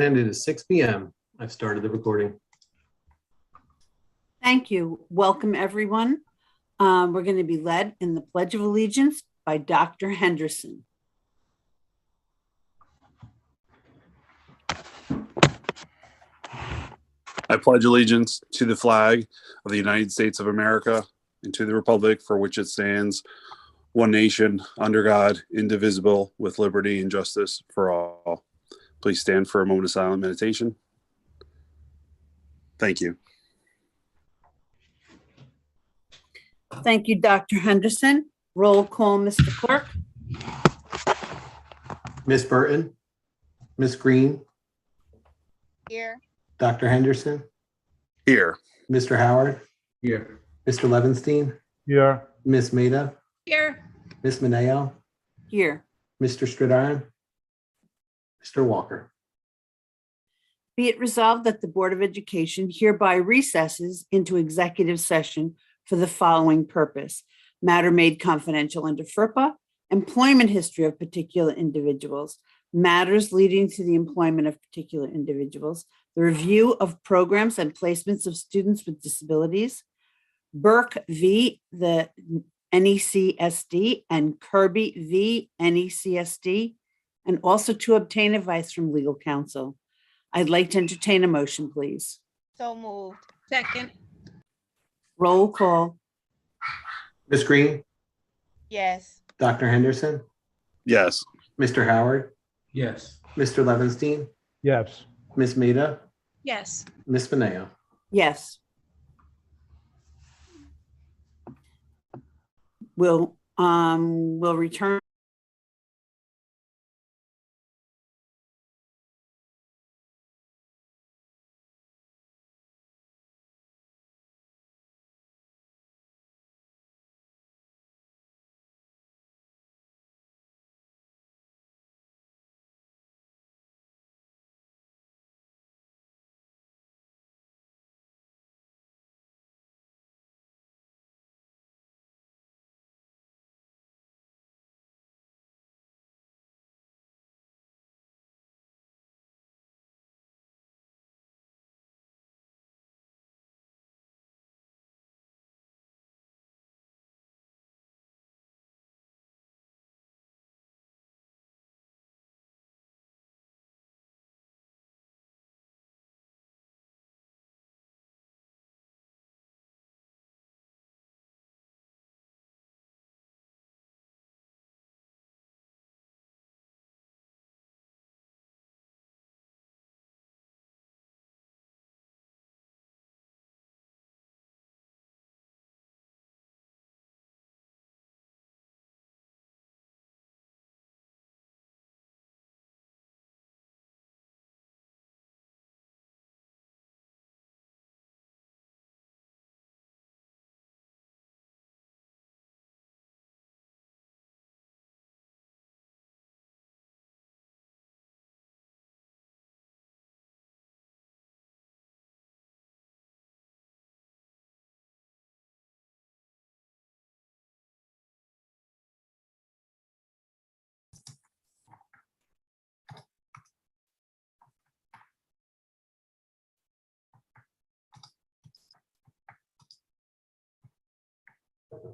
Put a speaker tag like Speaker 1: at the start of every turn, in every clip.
Speaker 1: And it is 6 p.m. I've started the recording.
Speaker 2: Thank you. Welcome, everyone. We're going to be led in the Pledge of Allegiance by Dr. Henderson.
Speaker 3: I pledge allegiance to the flag of the United States of America and to the republic for which it stands, one nation, under God, indivisible, with liberty and justice for all. Please stand for a moment of silent meditation. Thank you.
Speaker 2: Thank you, Dr. Henderson. Roll call, Mr. Clerk.
Speaker 1: Miss Burton, Miss Green,
Speaker 4: Here.
Speaker 1: Dr. Henderson,
Speaker 3: Here.
Speaker 1: Mr. Howard,
Speaker 5: Here.
Speaker 1: Mr. Levenstein,
Speaker 5: Here.
Speaker 1: Miss Maida,
Speaker 4: Here.
Speaker 1: Miss Mineo,
Speaker 2: Here.
Speaker 1: Mr. Stridiron, Mr. Walker.
Speaker 2: Be it resolved that the Board of Education hereby recesses into executive session for the following purpose: matter made confidential under FERPA, employment history of particular individuals, matters leading to the employment of particular individuals, the review of programs and placements of students with disabilities, Burke v. the NECSD and Kirby v. NECSD, and also to obtain advice from legal counsel. I'd like to entertain a motion, please.
Speaker 4: So moved. Second.
Speaker 2: Roll call.
Speaker 1: Miss Green,
Speaker 4: Yes.
Speaker 1: Dr. Henderson,
Speaker 3: Yes.
Speaker 1: Mr. Howard,
Speaker 5: Yes.
Speaker 1: Mr. Levenstein,
Speaker 5: Yes.
Speaker 1: Miss Maida,
Speaker 4: Yes.
Speaker 1: Miss Mineo.
Speaker 2: Yes. We'll return.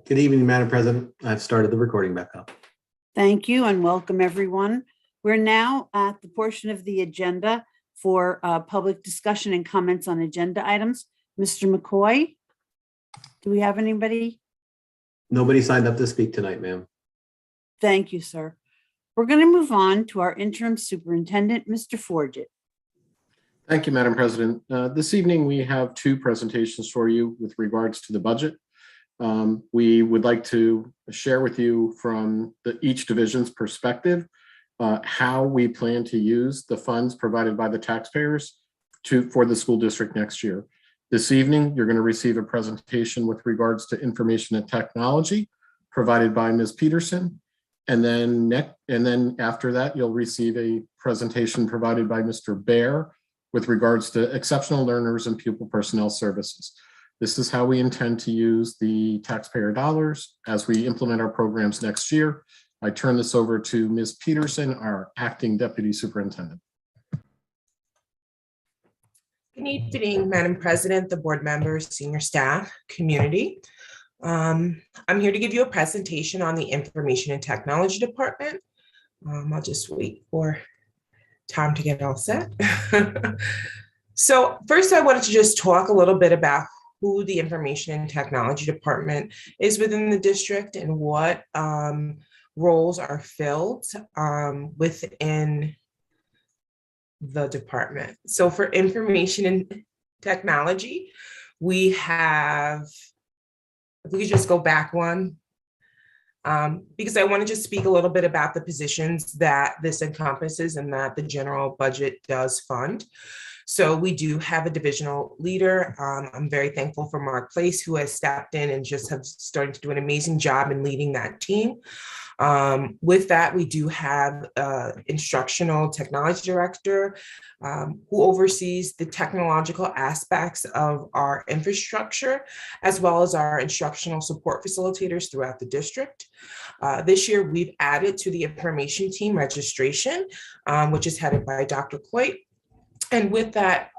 Speaker 1: Good evening, Madam President. I've started the recording back up.
Speaker 2: Thank you and welcome, everyone. We're now at the portion of the agenda for public discussion and comments on agenda items. Mr. McCoy, do we have anybody?
Speaker 1: Nobody signed up to speak tonight, ma'am.
Speaker 2: Thank you, sir. We're going to move on to our interim superintendent, Mr. Forget.
Speaker 6: Thank you, Madam President. This evening, we have two presentations for you with regards to the budget. We would like to share with you from each division's perspective how we plan to use the funds provided by the taxpayers for the school district next year. This evening, you're going to receive a presentation with regards to information and technology provided by Ms. Peterson. And then after that, you'll receive a presentation provided by Mr. Baer with regards to exceptional learners and pupil personnel services. This is how we intend to use the taxpayer dollars as we implement our programs next year. I turn this over to Ms. Peterson, our acting deputy superintendent.
Speaker 5: Good evening, Madam President, the board members, senior staff, community. I'm here to give you a presentation on the Information and Technology Department. I'll just wait for time to get all set. So first, I wanted to just talk a little bit about who the Information and Technology Department is within the district and what roles are filled within the department. So for information and technology, we have, if we could just go back one, because I want to just speak a little bit about the positions that this encompasses and that the general budget does fund. So we do have a divisional leader. I'm very thankful for Mark Place, who has stepped in and just have started to do an amazing job in leading that team. With that, we do have an instructional technology director who oversees the technological aspects of our infrastructure, as well as our instructional support facilitators throughout the district. This year, we've added to the information team registration, which is headed by Dr. Coit. And with that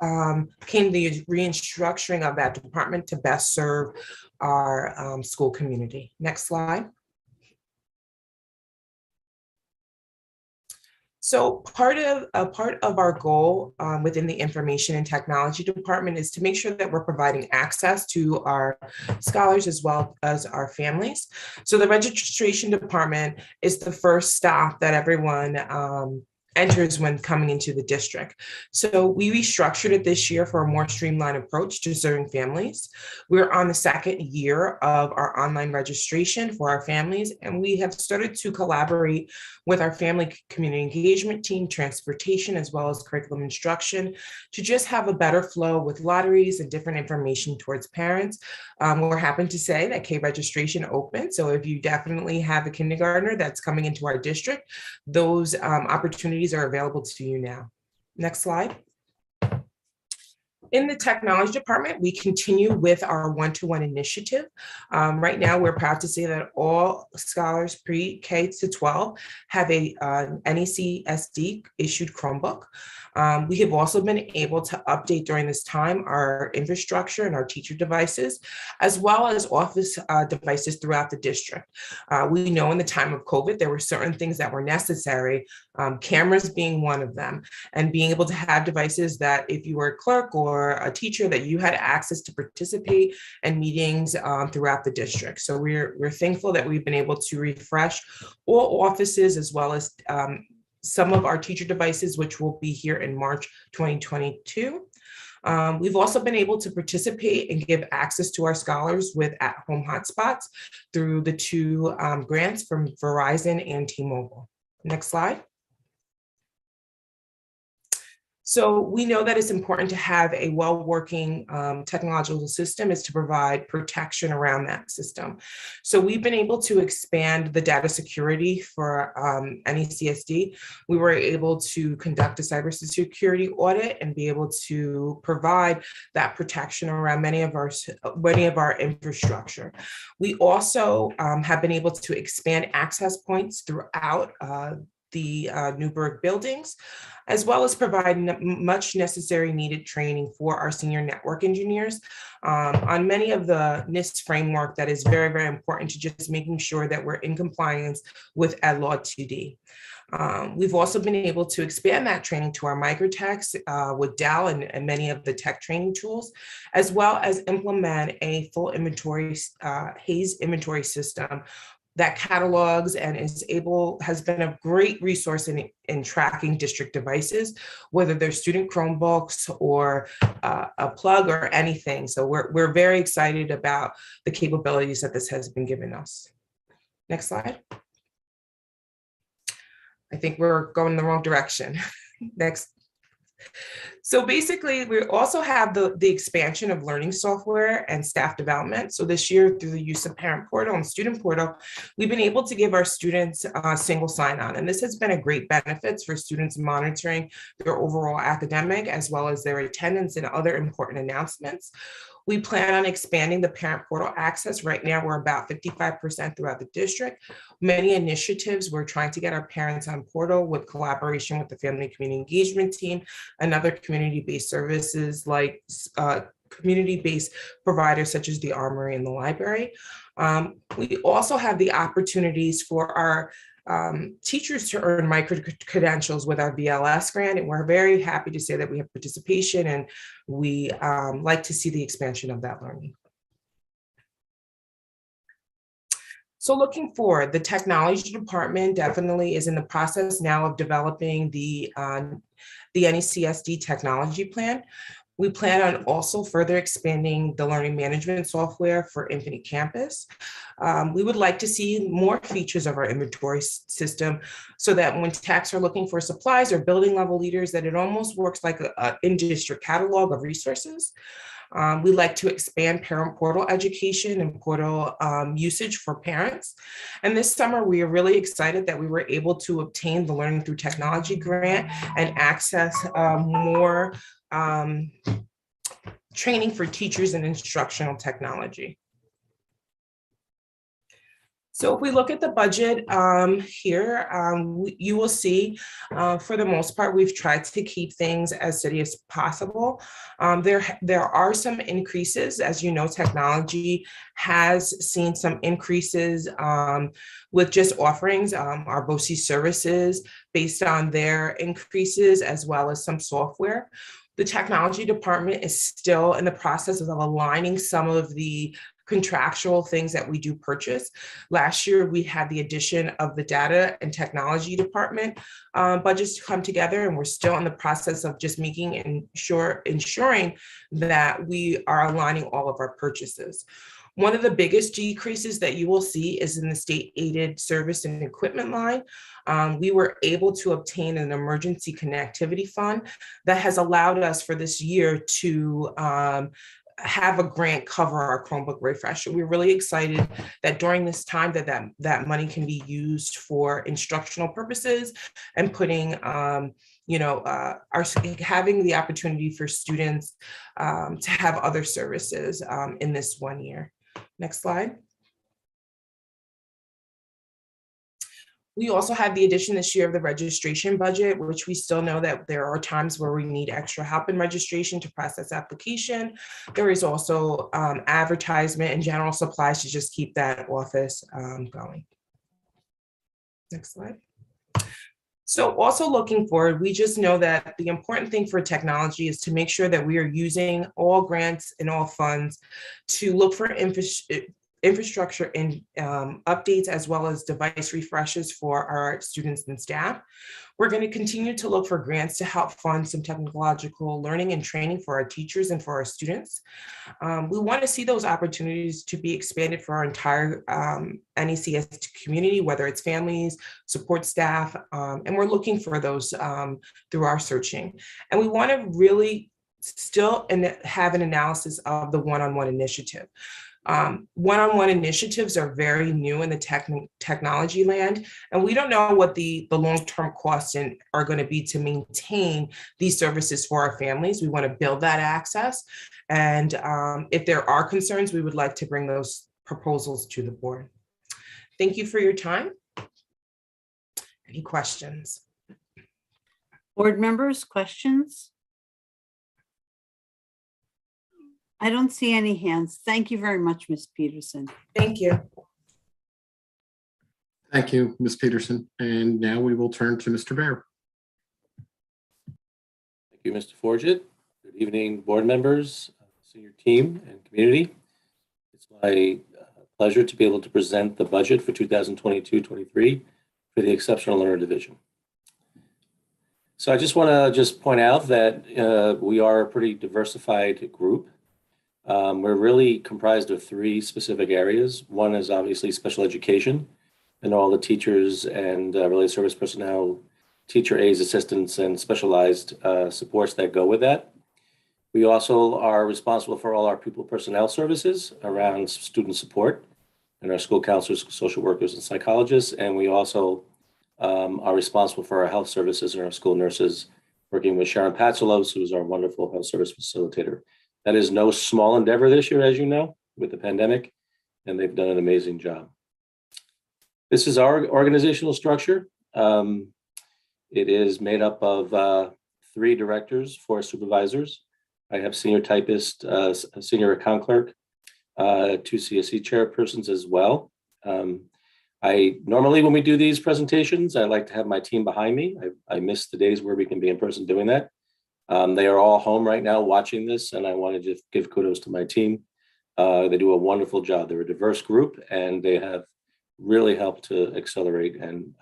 Speaker 5: came the restructuring of that department to best serve our school community. Next slide. So part of our goal within the Information and Technology Department is to make sure that we're providing access to our scholars as well as our families. So the registration department is the first stop that everyone enters when coming into the district. So we restructured it this year for a more streamlined approach to serving families. We're on the second year of our online registration for our families, and we have started to collaborate with our family community engagement team, transportation, as well as curriculum instruction to just have a better flow with lotteries and different information towards parents. We're happy to say that K-registration opened. So if you definitely have a kindergartner that's coming into our district, those opportunities are available to you now. Next slide. In the technology department, we continue with our one-to-one initiative. Right now, we're proud to say that all scholars pre-K to 12 have a NECSD issued Chromebook. We have also been able to update during this time our infrastructure and our teacher devices, as well as office devices throughout the district. We know in the time of COVID, there were certain things that were necessary, cameras being one of them, and being able to have devices that if you were a clerk or a teacher that you had access to participate in meetings throughout the district. So we're thankful that we've been able to refresh all offices as well as some of our teacher devices, which will be here in March 2022. We've also been able to participate and give access to our scholars with at-home hotspots through the two grants from Verizon and T-Mobile. Next slide. So we know that it's important to have a well-working technological system is to provide protection around that system. So we've been able to expand the data security for NECSD. We were able to conduct a cybersecurity audit and be able to provide that protection around many of our infrastructure. We also have been able to expand access points throughout the Newburgh buildings, as well as provide much necessary needed training for our senior network engineers on many of the NIST framework that is very, very important to just making sure that we're in compliance with EdLaw 2D. We've also been able to expand that training to our microtechs with Dell and many of the tech training tools, as well as implement a full inventory, HAZE inventory system that catalogs and has been a great resource in tracking district devices, whether they're student Chromebooks or a plug or anything. So we're very excited about the capabilities that this has been given us. Next slide. I think we're going the wrong direction. Next. So basically, we also have the expansion of learning software and staff development. So this year, through the use of Parent Portal and Student Portal, we've been able to give our students a single sign-on. And this has been a great benefit for students monitoring their overall academic, as well as their attendance and other important announcements. We plan on expanding the parent portal access. Right now, we're about 55% throughout the district. Many initiatives, we're trying to get our parents on portal with collaboration with the family and community engagement team and other community-based services like community-based providers such as the Armory and the library. We also have the opportunities for our teachers to earn micro credentials with our BLS grant, and we're very happy to say that we have participation, and we like to see the expansion of that learning. So looking forward, the technology department definitely is in the process now of developing the NECSD technology plan. We plan on also further expanding the learning management software for Infinite Campus. We would like to see more features of our inventory system so that when techs are looking for supplies or building level leaders, that it almost works like an in-district catalog of resources. We'd like to expand parent portal education and portal usage for parents. And this summer, we are really excited that we were able to obtain the Learning Through Technology grant and access more training for teachers in instructional technology. So if we look at the budget here, you will see for the most part, we've tried to keep things as steady as possible. There are some increases. As you know, technology has seen some increases with just offerings, our BOE services based on their increases, as well as some software. The technology department is still in the process of aligning some of the contractual things that we do purchase. Last year, we had the addition of the data and technology department budgets to come together, and we're still in the process of just ensuring that we are aligning all of our purchases. One of the biggest decreases that you will see is in the state aided service and equipment line. We were able to obtain an emergency connectivity fund that has allowed us for this year to have a grant cover our Chromebook refresh. We're really excited that during this time that money can be used for instructional purposes and putting, having the opportunity for students to have other services in this 1 year. Next slide. We also had the addition this year of the registration budget, which we still know that there are times where we need extra help in registration to process application. There is also advertisement and general supplies to just keep that office going. Next slide. So also looking forward, we just know that the important thing for technology is to make sure that we are using all grants and all funds to look for infrastructure and updates, as well as device refreshes for our students and staff. We're going to continue to look for grants to help fund some technological learning and training for our teachers and for our students. We want to see those opportunities to be expanded for our entire NECS community, whether it's families, support staff, and we're looking for those through our searching. And we want to really still have an analysis of the one-on-one initiative. One-on-one initiatives are very new in the technology land, and we don't know what the long-term costs are going to be to maintain these services for our families. We want to build that access, and if there are concerns, we would like to bring those proposals to the board. Thank you for your time. Any questions?
Speaker 2: Board members, questions? I don't see any hands. Thank you very much, Ms. Peterson.
Speaker 5: Thank you.
Speaker 6: Thank you, Ms. Peterson. And now we will turn to Mr. Baer.
Speaker 7: Thank you, Mr. Forget. Good evening, board members, senior team, and community. It's my pleasure to be able to present the budget for 2022-23 for the Exceptional Learner Division. So I just want to point out that we are a pretty diversified group. We're really comprised of three specific areas. One is obviously special education and all the teachers and related service personnel, teacher aides, assistants, and specialized supports that go with that. We also are responsible for all our pupil personnel services around student support and our school counselors, social workers, and psychologists. And we also are responsible for our health services and our school nurses, working with Sharon Patsalos, who is our wonderful health service facilitator That is no small endeavor this year, as you know, with the pandemic, and they've done an amazing job. This is our organizational structure. It is made up of 3 directors, 4 supervisors. I have senior typist, a senior account clerk, 2 CSE chairpersons as well. I normally, when we do these presentations, I like to have my team behind me. I miss the days where we can be in person doing that. They are all home right now watching this, and I want to just give kudos to my team. They do a wonderful job. They're a diverse group, and they have really helped to accelerate and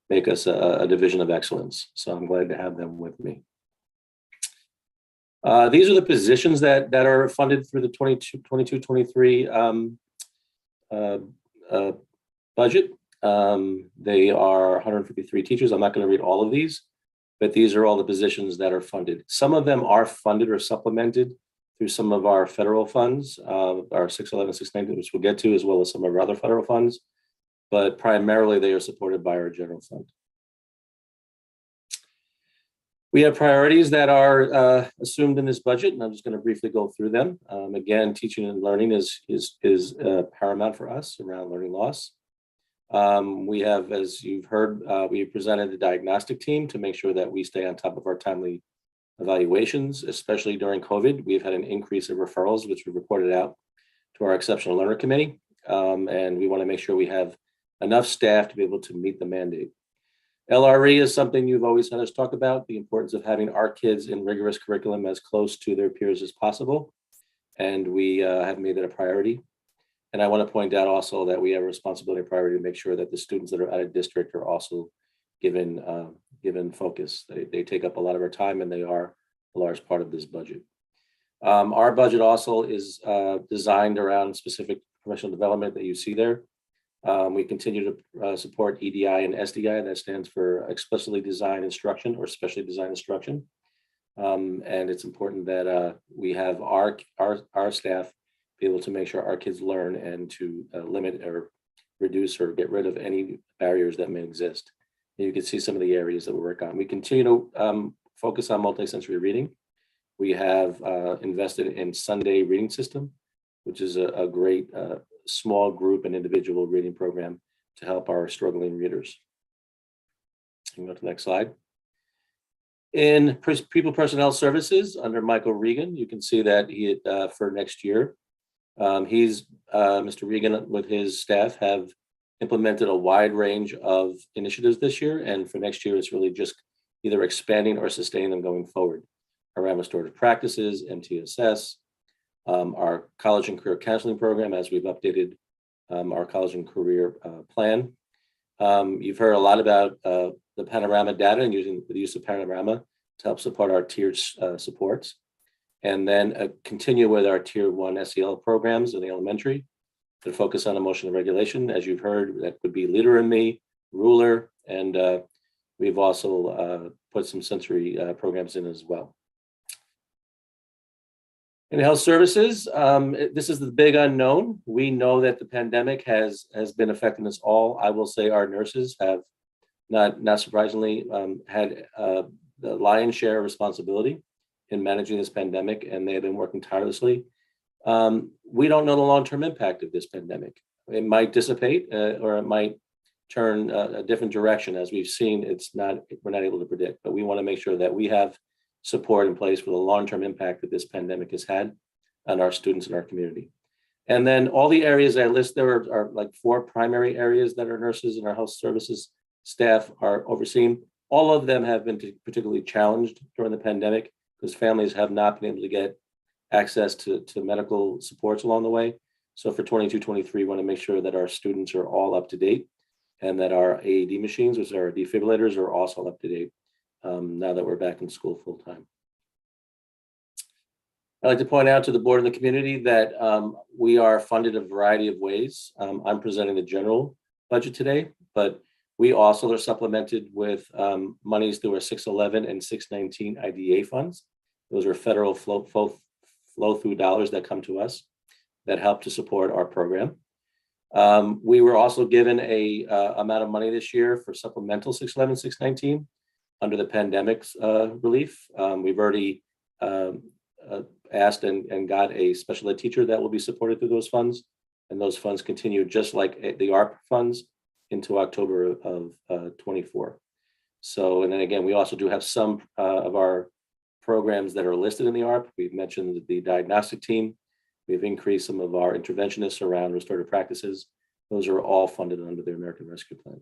Speaker 7: make us a division of excellence. So I'm glad to have them with me. These are the positions that are funded through the 22-23 budget. They are 153 teachers. I'm not going to read all of these, but these are all the positions that are funded. Some of them are funded or supplemented through some of our federal funds, our 611, 690, which we'll get to, as well as some of our other federal funds, but primarily they are supported by our general fund. We have priorities that are assumed in this budget, and I'm just going to briefly go through them. Again, teaching and learning is paramount for us around learning loss. We have, as you've heard, we presented the diagnostic team to make sure that we stay on top of our timely evaluations, especially during COVID. We've had an increase in referrals, which we reported out to our Exceptional Learner Committee, and we want to make sure we have enough staff to be able to meet the mandate. LRE is something you've always had us talk about, the importance of having our kids in rigorous curriculum as close to their peers as possible, and we have made that a priority. And I want to point out also that we have a responsibility and priority to make sure that the students that are out of district are also given focus. They take up a lot of our time, and they are a large part of this budget. Our budget also is designed around specific professional development that you see there. We continue to support EDI and SDI. That stands for explicitly designed instruction or specially designed instruction. And it's important that we have our staff be able to make sure our kids learn and to limit or reduce or get rid of any barriers that may exist. And you can see some of the areas that we work on. We continue to focus on multisensory reading. We have invested in Sunday reading system, which is a great small group and individual reading program to help our struggling readers. You can go to the next slide. In people personnel services under Michael Regan, you can see that he for next year, Mr. Regan with his staff have implemented a wide range of initiatives this year, and for next year it's really just either expanding or sustaining them going forward around restorative practices, MTSS, our college and career counseling program, as we've updated our college and career plan. You've heard a lot about the Panorama data and using the use of Panorama to help support our tiered supports. And then continue with our tier 1 SEL programs in the elementary to focus on emotional regulation. As you've heard, that would be Leader in Me, Ruler, and we've also put some sensory programs in as well. In health services, this is the big unknown. We know that the pandemic has been affecting us all. I will say our nurses have, not surprisingly, had the lion's share of responsibility in managing this pandemic, and they have been working tirelessly. We don't know the long-term impact of this pandemic. It might dissipate or it might turn a different direction. As we've seen, we're not able to predict, but we want to make sure that we have support in place for the long-term impact that this pandemic has had on our students and our community. And then all the areas I list there are like 4 primary areas that our nurses and our health services staff are overseeing. All of them have been particularly challenged during the pandemic because families have not been able to get access to medical supports along the way. So for 22-23, we want to make sure that our students are all up to date and that our AED machines, which are our defibrillators, are also up to date now that we're back in school full time. I'd like to point out to the board and the community that we are funded a variety of ways. I'm presenting the general budget today, but we also are supplemented with monies through our 611 and 619 IDA funds. Those are federal flow through dollars that come to us that help to support our program. We were also given a amount of money this year for supplemental 611, 619 under the pandemic's relief. We've already asked and got a special ed teacher that will be supported through those funds. And those funds continue just like the ARP funds into October of 24. So, and then again, we also do have some of our programs that are listed in the ARP. We've mentioned the diagnostic team. We've increased some of our interventionists around restorative practices. Those are all funded under the American Rescue Plan.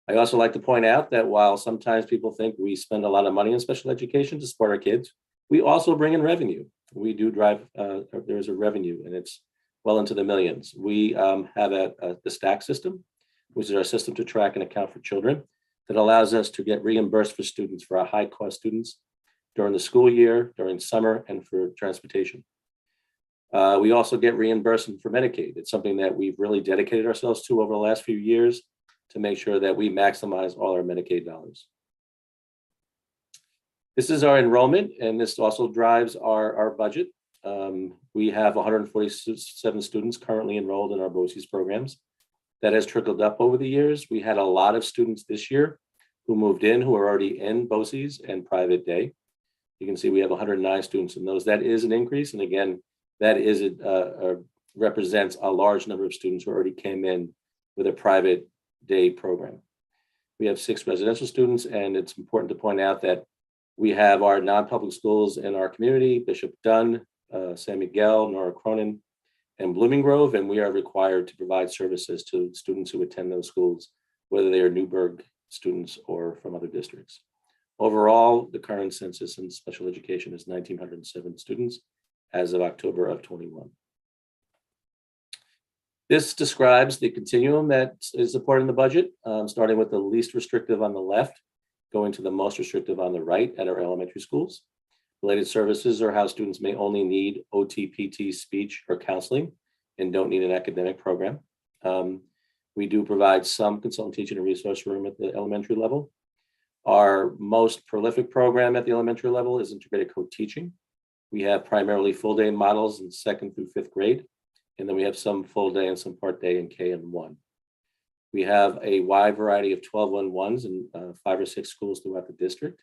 Speaker 7: I also like to point out that while sometimes people think we spend a lot of money in special education to support our kids, we also bring in revenue. We do drive, there's a revenue, and it's well into the millions. We have the STACK system, which is our system to track and account for children, that allows us to get reimbursed for students, for our high-cost students during the school year, during summer, and for transportation. We also get reimbursement for Medicaid. It's something that we've really dedicated ourselves to over the last few years to make sure that we maximize all our Medicaid dollars. This is our enrollment, and this also drives our budget. We have 147 students currently enrolled in our BOCES programs. That has trickled up over the years. We had a lot of students this year who moved in, who are already in BOCES and private day. You can see we have 109 students in those. That is an increase. And again, that is represents a large number of students who already came in with a private day program. We have 6 residential students, and it's important to point out that we have our non-public schools in our community, Bishop Dunn, San Miguel, Nora Cronin, and Blooming Grove, and we are required to provide services to students who attend those schools, whether they are Newburgh students or from other districts. Overall, the current census in special education is 1,907 students as of October of 21. This describes the continuum that is supported in the budget, starting with the least restrictive on the left, going to the most restrictive on the right at our elementary schools. Related services are how students may only need OT, PT, speech, or counseling and don't need an academic program. We do provide some consultant teaching and resource room at the elementary level. Our most prolific program at the elementary level is integrated co-teaching. We have primarily full day models in 2nd through 5th grade, and then we have some full day and some part day in K and 1. We have a wide variety of 12-1-1s in 5 or 6 schools throughout the district.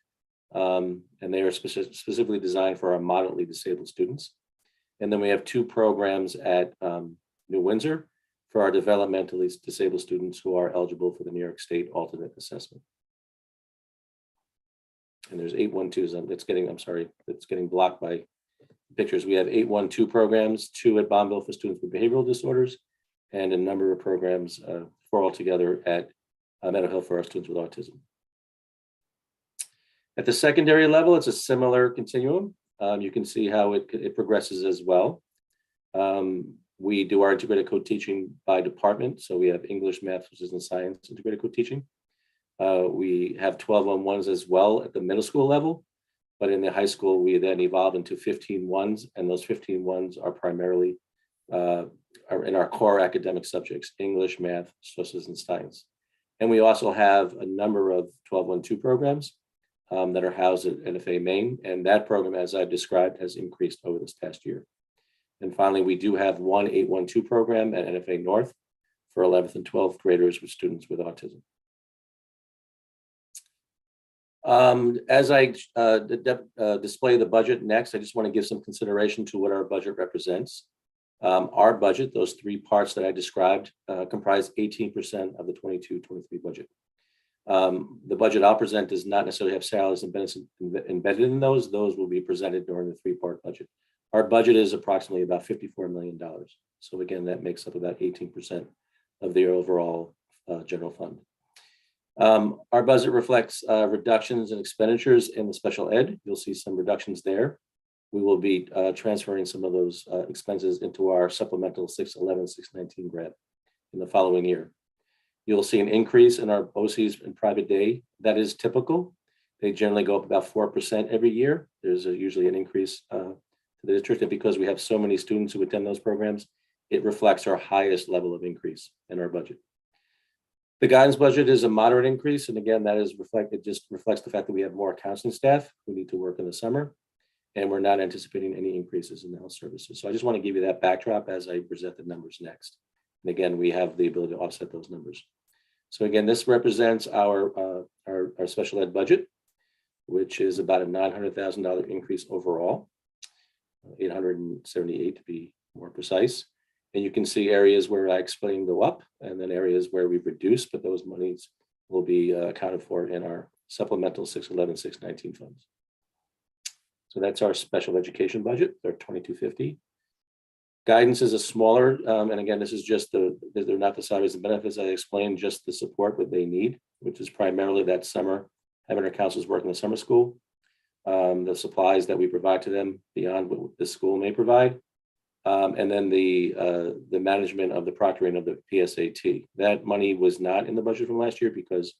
Speaker 7: And they are specifically designed for our moderately disabled students. And then we have 2 programs at New Windsor for our developmentally disabled students who are eligible for the New York State alternate assessment. And there's 812s. It's getting blocked by pictures. We have 812 programs, 2 at Bonneville for students with behavioral disorders, and a number of programs, 4 altogether at mental health for our students with autism. At the secondary level, it's a similar continuum. You can see how it progresses as well. We do our integrated co-teaching by department. So we have English, math, physics, and science integrated co-teaching. We have 12-on-1s as well at the middle school level, but in the high school, we then evolve into 15-1s, and those 15-1s are primarily are in our core academic subjects, English, math, social, and science. And we also have a number of 12-1-2 programs that are housed at NFA Maine, and that program, as I've described, has increased over this past year. And finally, we do have one 812 program at NFA North for 11th and 12th graders with students with autism. As I display the budget next, I just want to give some consideration to what our budget represents. Our budget, those 3 parts that I described, comprise 18% of the 22-23 budget. The budget I'll present does not necessarily have salaries and benefits embedded in those. Those will be presented during the 3-part budget. Our budget is approximately about $54 million. So again, that makes up about 18% of the overall general fund. Our budget reflects reductions in expenditures in the special ed. You'll see some reductions there. We will be transferring some of those expenses into our supplemental 611, 619 grant in the following year. You'll see an increase in our BOCES and private day. That is typical. They generally go up about 4% every year. There's usually an increase to the district, and because we have so many students who attend those programs, it reflects our highest level of increase in our budget. The guidance budget is a moderate increase, and again, that is just reflects the fact that we have more counseling staff who need to work in the summer, and we're not anticipating any increases in the health services. So I just want to give you that backdrop as I present the numbers next. And again, we have the ability to offset those numbers. So again, this represents our special ed budget, which is about a $900,000 increase overall. 878 to be more precise. And you can see areas where I explained go up, and then areas where we've reduced, but those monies will be accounted for in our supplemental 611, 619 funds. So that's our special education budget. They're 2250. Guidance is a smaller, and again, this is just they're not the salaries and benefits. I explained just the support what they need, which is primarily that summer, having our counselors work in the summer school, the supplies that we provide to them beyond what the school may provide, and then the management of the proctoring of the PSAT. That money was not in the budget from last year because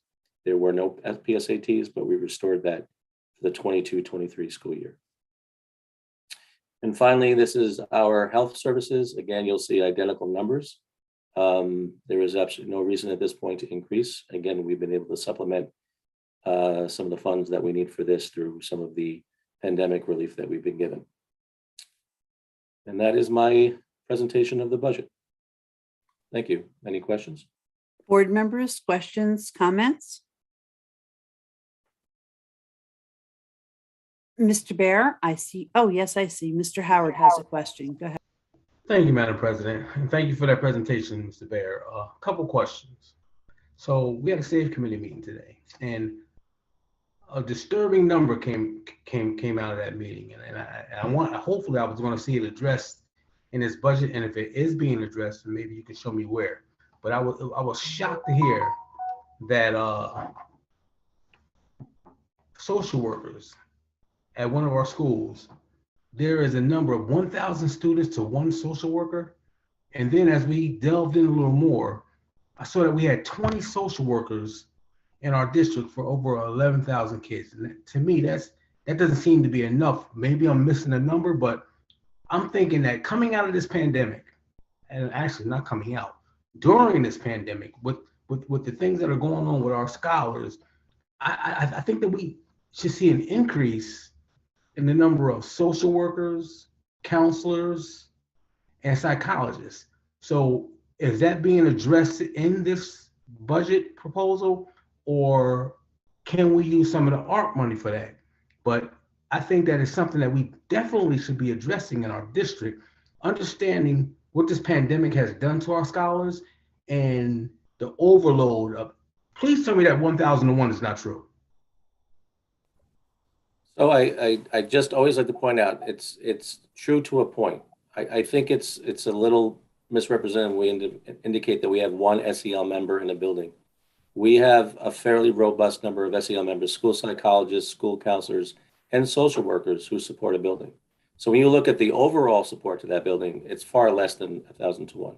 Speaker 7: there were no PSATs, but we restored that for the 22-23 school year. And finally, this is our health services. Again, you'll see identical numbers. There is absolutely no reason at this point to increase. Again, we've been able to supplement some of the funds that we need for this through some of the pandemic relief that we've been given. And that is my presentation of the budget. Thank you. Any questions?
Speaker 2: Board members, questions, comments? Mr. Bear, I see. Oh, yes, I see. Mr. Howard has a question. Go ahead.
Speaker 8: Thank you, Madam President, and thank you for that presentation, Mr. Bear. A couple questions. So we had a Safe Committee meeting today, and a disturbing number came out of that meeting, and hopefully I was going to see it addressed in this budget, and if it is being addressed, maybe you can show me where. But I was shocked to hear that social workers at one of our schools, there is a number of 1,000 students to one social worker. And then as we delved in a little more, I saw that we had 20 social workers in our district for over 11,000 kids. And to me, that doesn't seem to be enough. Maybe I'm missing a number, but I'm thinking that coming out of this pandemic, and actually not coming out, during this pandemic, with the things that are going on with our scholars, I think that we should see an increase in the number of social workers, counselors, and psychologists. So is that being addressed in this budget proposal, or can we use some of the ARP money for that? But I think that is something that we definitely should be addressing in our district, understanding what this pandemic has done to our scholars and the overload of, please tell me that 1,001 is not true.
Speaker 7: So I just always like to point out it's true to a point. I think it's a little misrepresented when we indicate that we have one SEL member in a building. We have a fairly robust number of SEL members, school psychologists, school counselors, and social workers who support a building. So when you look at the overall support to that building, it's far less than 1,000 to 1.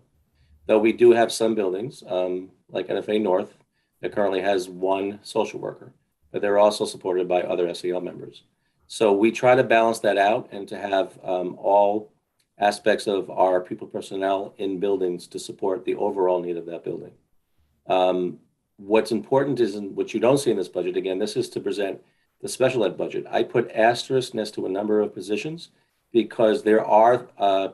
Speaker 7: Though we do have some buildings, like NFA North, that currently has one social worker, but they're also supported by other SEL members. So we try to balance that out and to have all aspects of our people personnel in buildings to support the overall need of that building. What's important is, what you don't see in this budget, again, this is to present the special ed budget. I put asterisk next to a number of positions because there are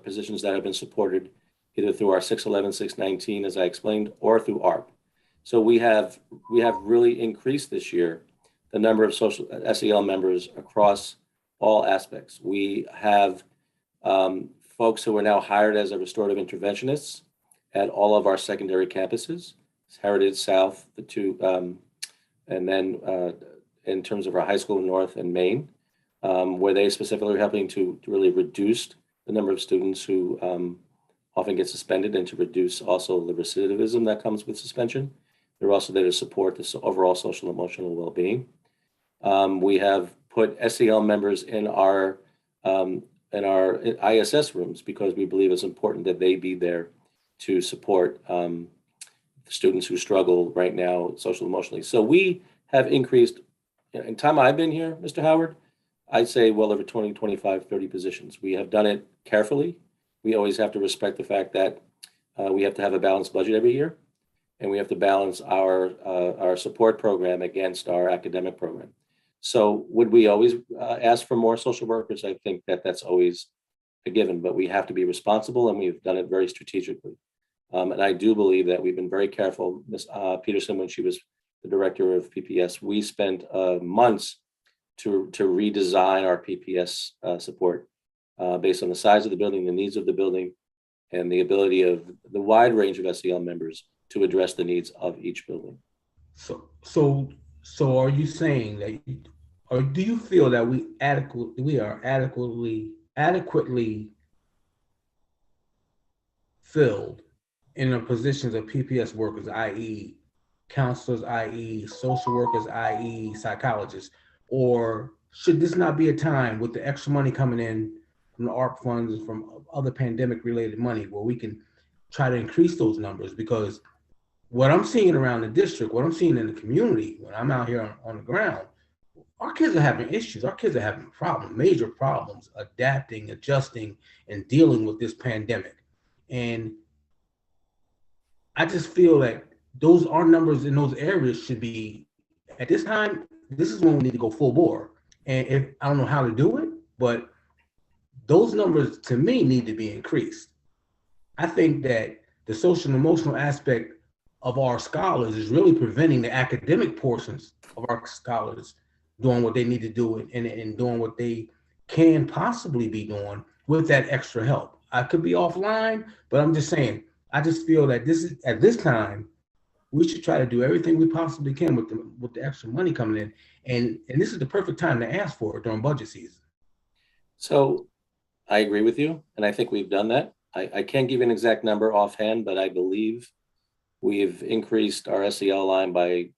Speaker 7: positions that have been supported either through our 611, 619, as I explained, or through ARP. So we have really increased this year the number of social SEL members across all aspects. We have folks who are now hired as a restorative interventionists at all of our secondary campuses, Heritage South, the two, and then in terms of our high school North and Maine, where they specifically are helping to really reduce the number of students who often get suspended and to reduce also the recidivism that comes with suspension. They're also there to support the overall social emotional well-being. We have put SEL members in our ISS rooms because we believe it's important that they be there to support students who struggle right now social emotionally. So we have increased, in time I've been here, Mr. Howard, I'd say well over 20, 25, 30 positions. We have done it carefully. We always have to respect the fact that we have to have a balanced budget every year, and we have to balance our support program against our academic program. So would we always ask for more social workers? I think that that's always a given, but we have to be responsible, and we've done it very strategically. And I do believe that we've been very careful. Ms. Peterson, when she was the director of PPS, we spent months to redesign our PPS support. based on the size of the building, the needs of the building, and the ability of the wide range of SEL members to address the needs of each building.
Speaker 8: So are you saying that, or do you feel that we are adequately filled in the positions of PPS workers, i.e. counselors, i.e. social workers, i.e. psychologists? Or should this not be a time with the extra money coming in from the ARP funds and from other pandemic related money where we can try to increase those numbers? Because what I'm seeing around the district, what I'm seeing in the community, when I'm out here on the ground, our kids are having issues. Our kids are having problems, major problems, adapting, adjusting, and dealing with this pandemic. And I just feel like our numbers in those areas should be, at this time, this is when we need to go full bore. And if I don't know how to do it, but those numbers to me need to be increased. I think that the social and emotional aspect of our scholars is really preventing the academic portions of our scholars doing what they need to do and doing what they can possibly be doing with that extra help. I could be offline, but I'm just saying, I just feel that at this time, we should try to do everything we possibly can with the extra money coming in. And this is the perfect time to ask for it during budget season.
Speaker 7: So I agree with you. And I think we've done that. I can't give you an exact number offhand, but I believe we've increased our SEL line by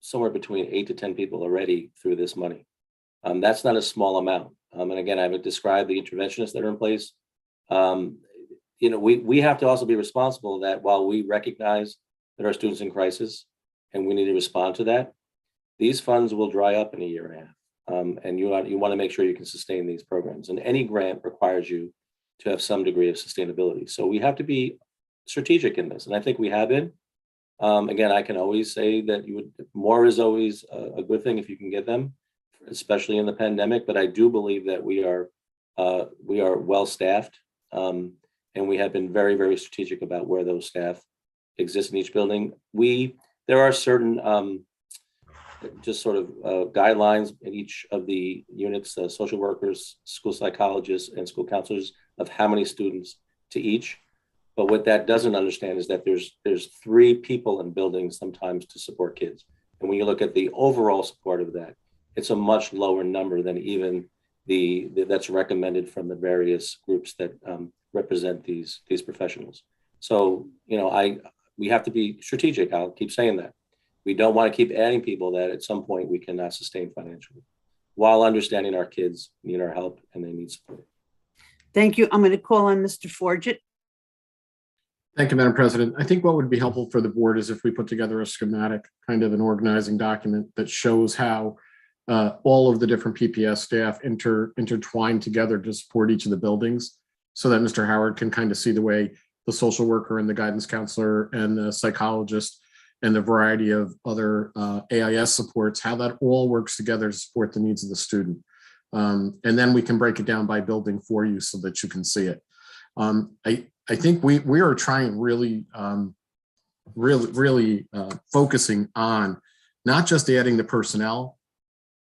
Speaker 7: somewhere between 8 to 10 people already through this money. That's not a small amount. And again, I would describe the interventionists that are in place. We have to also be responsible that while we recognize that our students in crisis and we need to respond to that, these funds will dry up in a year and a half. And you want to make sure you can sustain these programs. And any grant requires you to have some degree of sustainability. So we have to be strategic in this. And I think we have been. Again, I can always say that more is always a good thing if you can get them, especially in the pandemic. But I do believe that we are well staffed, and we have been very, very strategic about where those staff exist in each building. There are certain just sort of guidelines in each of the units, social workers, school psychologists, and school counselors, of how many students to each. But what that doesn't understand is that there's 3 people in buildings sometimes to support kids. And when you look at the overall support of that, it's a much lower number than even that's recommended from the various groups that represent these professionals. So, we have to be strategic. I'll keep saying that. We don't want to keep adding people that at some point we cannot sustain financially, while understanding our kids need our help and they need support.
Speaker 2: Thank you. I'm going to call on Mr. Forget.
Speaker 6: Thank you, Madam President. I think what would be helpful for the board is if we put together a schematic, kind of an organizing document that shows how all of the different PPS staff intertwine together to support each of the buildings, so that Mr. Howard can kind of see the way the social worker and the guidance counselor and the psychologist and the variety of other AIS supports, how that all works together to support the needs of the student. And then we can break it down by building for you so that you can see it. I think we are trying really focusing on not just adding the personnel,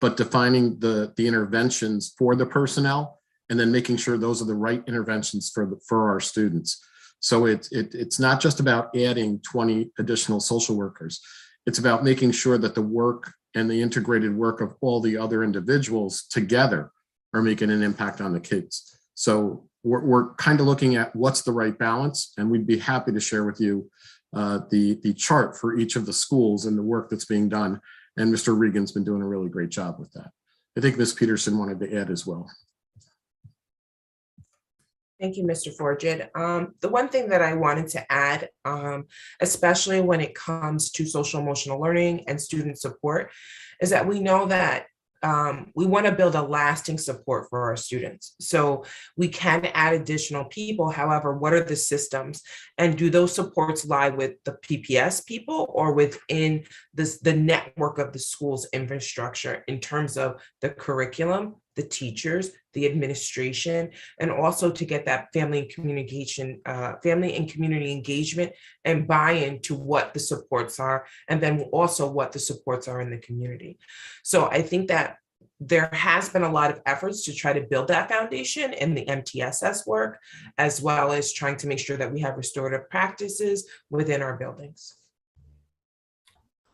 Speaker 6: but defining the interventions for the personnel, and then making sure those are the right interventions for our students. So it's not just about adding 20 additional social workers. It's about making sure that the work and the integrated work of all the other individuals together are making an impact on the kids. So we're kind of looking at what's the right balance, and we'd be happy to share with you the chart for each of the schools and the work that's being done. And Mr. Regan's been doing a really great job with that. I think Ms. Peterson wanted to add as well.
Speaker 5: Thank you, Mr. Forget. The one thing that I wanted to add, especially when it comes to social emotional learning and student support, is that we know that we want to build a lasting support for our students. So we can add additional people. However, what are the systems, and do those supports lie with the PPS people or within the network of the school's infrastructure in terms of the curriculum, the teachers, the administration, and also to get that family and community engagement and buy-in to what the supports are, and then also what the supports are in the community. So I think that there has been a lot of efforts to try to build that foundation in the MTSS work, as well as trying to make sure that we have restorative practices within our buildings.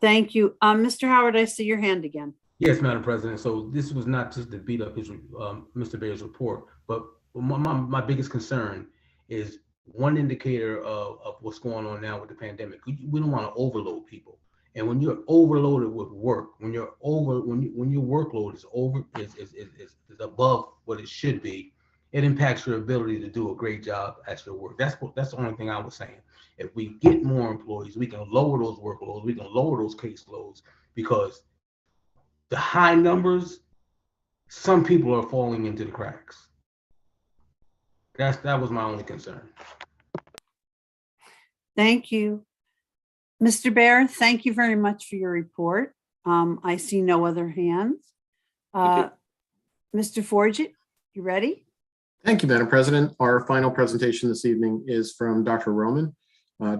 Speaker 2: Thank you. Mr. Howard, I see your hand again.
Speaker 8: Yes, Madam President. So this was not just to beat up his Mr. Bear's report, but my biggest concern is one indicator of what's going on now with the pandemic. We don't want to overload people. And when you're overloaded with work, when your workload is above what it should be, it impacts your ability to do a great job at your work. That's the only thing I was saying. If we get more employees, we can lower those workloads, we can lower those caseloads, because the high numbers, some people are falling into the cracks. That was my only concern.
Speaker 2: Thank you. Mr. Bear, thank you very much for your report. I see no other hands. Mr. Forget, you ready?
Speaker 6: Thank you, Madam President. Our final presentation this evening is from Dr. Roman.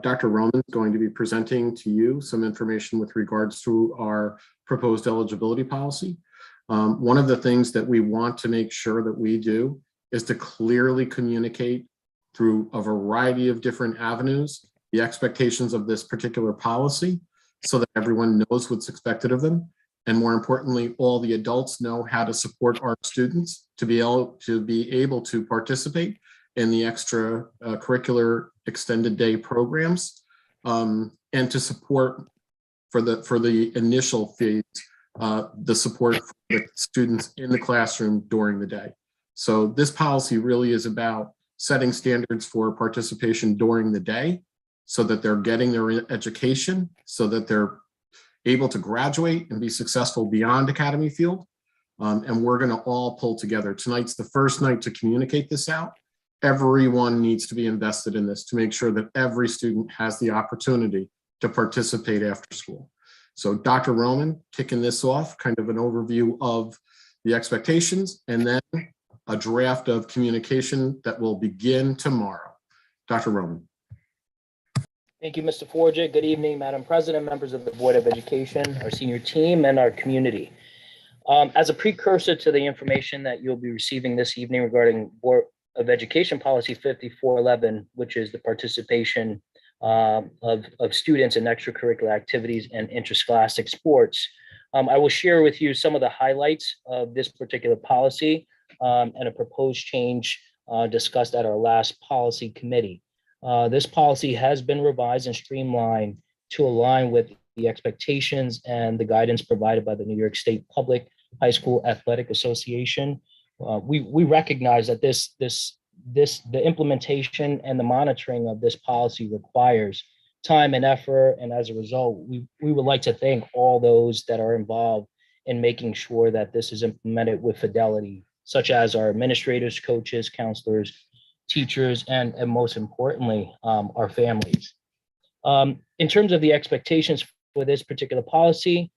Speaker 6: Dr. Roman is going to be presenting to you some information with regards to our proposed eligibility policy. One of the things that we want to make sure that we do is to clearly communicate through a variety of different avenues the expectations of this particular policy so that everyone knows what's expected of them. And more importantly, all the adults know how to support our students to be able to participate in the extra curricular extended day programs, and to support for the initial phase, the support for the students in the classroom during the day. So this policy really is about setting standards for participation during the day so that they're getting their education, so that they're able to graduate and be successful beyond Academy Field. And we're going to all pull together. Tonight's the first night to communicate this out. Everyone needs to be invested in this to make sure that every student has the opportunity to participate after school. So Dr. Roman kicking this off, kind of an overview of the expectations, and then a draft of communication that will begin tomorrow. Dr. Roman.
Speaker 9: Thank you, Mr. Forget. Good evening, Madam President, members of the Board of Education, our senior team, and our community. As a precursor to the information that you'll be receiving this evening regarding Board of Education Policy 5411, which is the participation of students in extracurricular activities and interscholastic sports, I will share with you some of the highlights of this particular policy and a proposed change discussed at our last policy committee. This policy has been revised and streamlined to align with the expectations and the guidance provided by the New York State Public High School Athletic Association. We recognize that the implementation and the monitoring of this policy requires time and effort, and as a result, we would like to thank all those that are involved in making sure that this is implemented with fidelity, such as our administrators, coaches, counselors, teachers, and most importantly, our families. In terms of the expectations for this particular policy,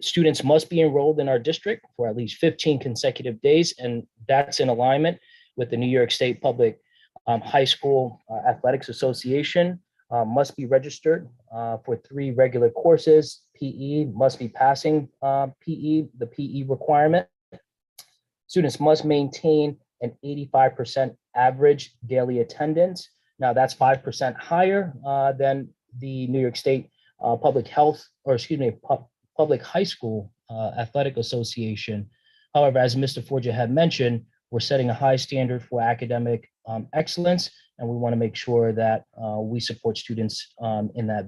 Speaker 9: students must be enrolled in our district for at least 15 consecutive days, and that's in alignment with the New York State Public High School Athletics Association. Must be registered for 3 regular courses. PE must be passing the PE requirement. Students must maintain an 85% average daily attendance. Now that's 5% higher than the New York State Public High School Athletic Association. However, as Mr. Forget had mentioned, we're setting a high standard for academic excellence, and we want to make sure that we support students in that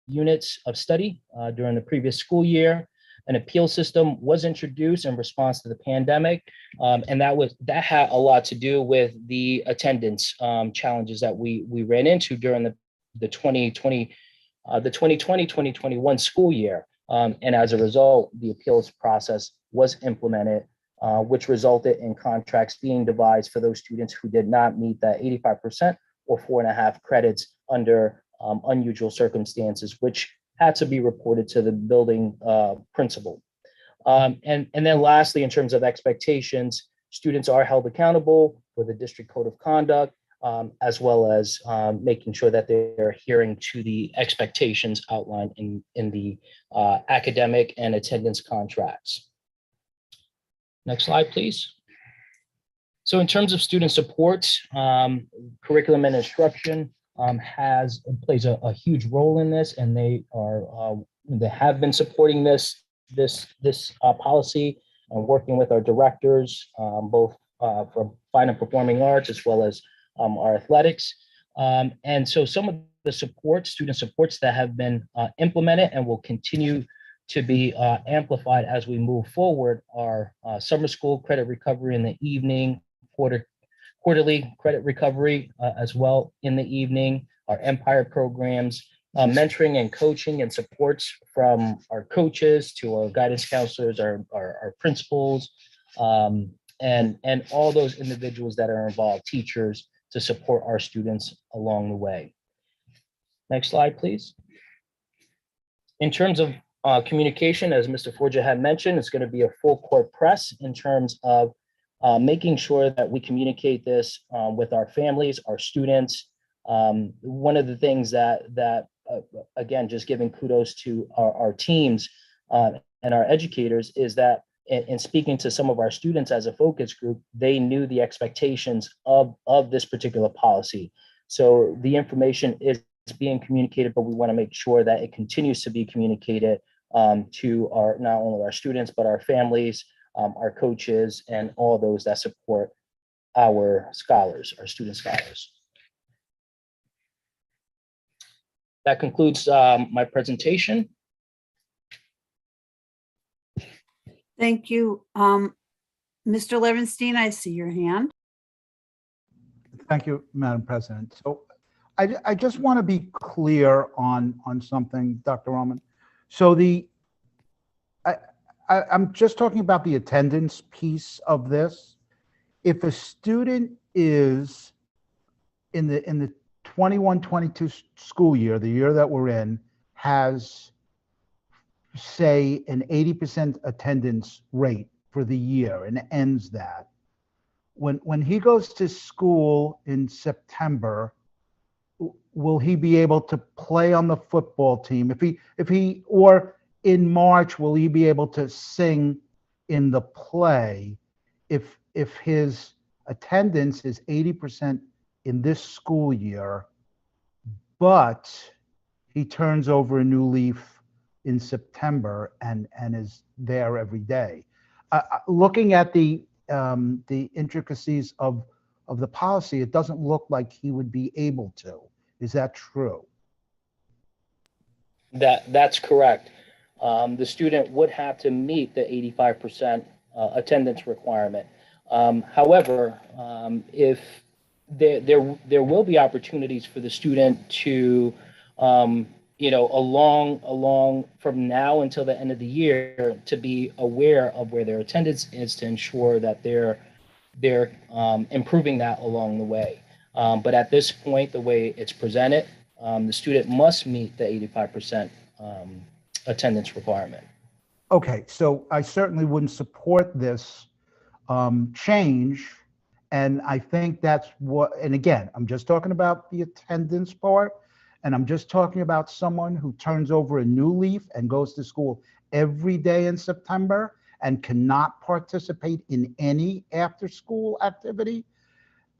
Speaker 9: units of study during the previous school year. An appeal system was introduced in response to the pandemic, and that had a lot to do with the attendance challenges that we ran into during the 2020-2021 school year. And as a result, the appeals process was implemented, which resulted in contracts being devised for those students who did not meet that 85% or 4.5 credits under unusual circumstances, which had to be reported to the building principal. And then lastly, in terms of expectations, students are held accountable for the district code of conduct as well as making sure that they're adhering to the expectations outlined in the academic and attendance contracts. Next slide, please. So in terms of student supports, curriculum and instruction plays a huge role in this, and they have been supporting this policy and working with our directors, both from fine and performing arts as well as our athletics. And so some of the student supports that have been implemented and will continue to be amplified as we move forward are summer school credit recovery in the evening, quarterly credit recovery as well in the evening, our Empire programs, mentoring and coaching and supports from our coaches to our guidance counselors, our principals, and all those individuals that are involved, teachers, to support our students along the way. Next slide, please. In terms of communication, as Mr. Forget had mentioned, it's going to be a full court press in terms of making sure that we communicate this with our families, our students. One of the things that again, just giving kudos to our teams and our educators is that in speaking to some of our students as a focus group, they knew the expectations of this particular policy. So the information is being communicated, but we want to make sure that it continues to be communicated to not only our students, but our families, our coaches, and all those that support our scholars, our student scholars. That concludes my presentation.
Speaker 2: Thank you. Mr. Levenstein, I see your hand.
Speaker 10: Thank you, Madam President. So I just want to be clear on something, Dr. Roman. So I'm just talking about the attendance piece of this. If a student is in the 21-22 school year, the year that we're in, has, say, an 80% attendance rate for the year and ends that, when he goes to school in September, will he be able to play on the football team? If he or in March, will he be able to sing in the play if his attendance is 80% in this school year, but he turns over a new leaf in September and is there every day? Looking at the intricacies of the policy, it doesn't look like he would be able to. Is that true?
Speaker 9: That's correct. The student would have to meet the 85% attendance requirement. However, if there will be opportunities for the student to, along from now until the end of the year, to be aware of where their attendance is to ensure that they're improving that along the way. But at this point, the way it's presented, the student must meet the 85% attendance requirement.
Speaker 10: Okay, so I certainly wouldn't support this change. And I think that's what, and again, I'm just talking about the attendance part, and I'm just talking about someone who turns over a new leaf and goes to school every day in September and cannot participate in any after-school activity.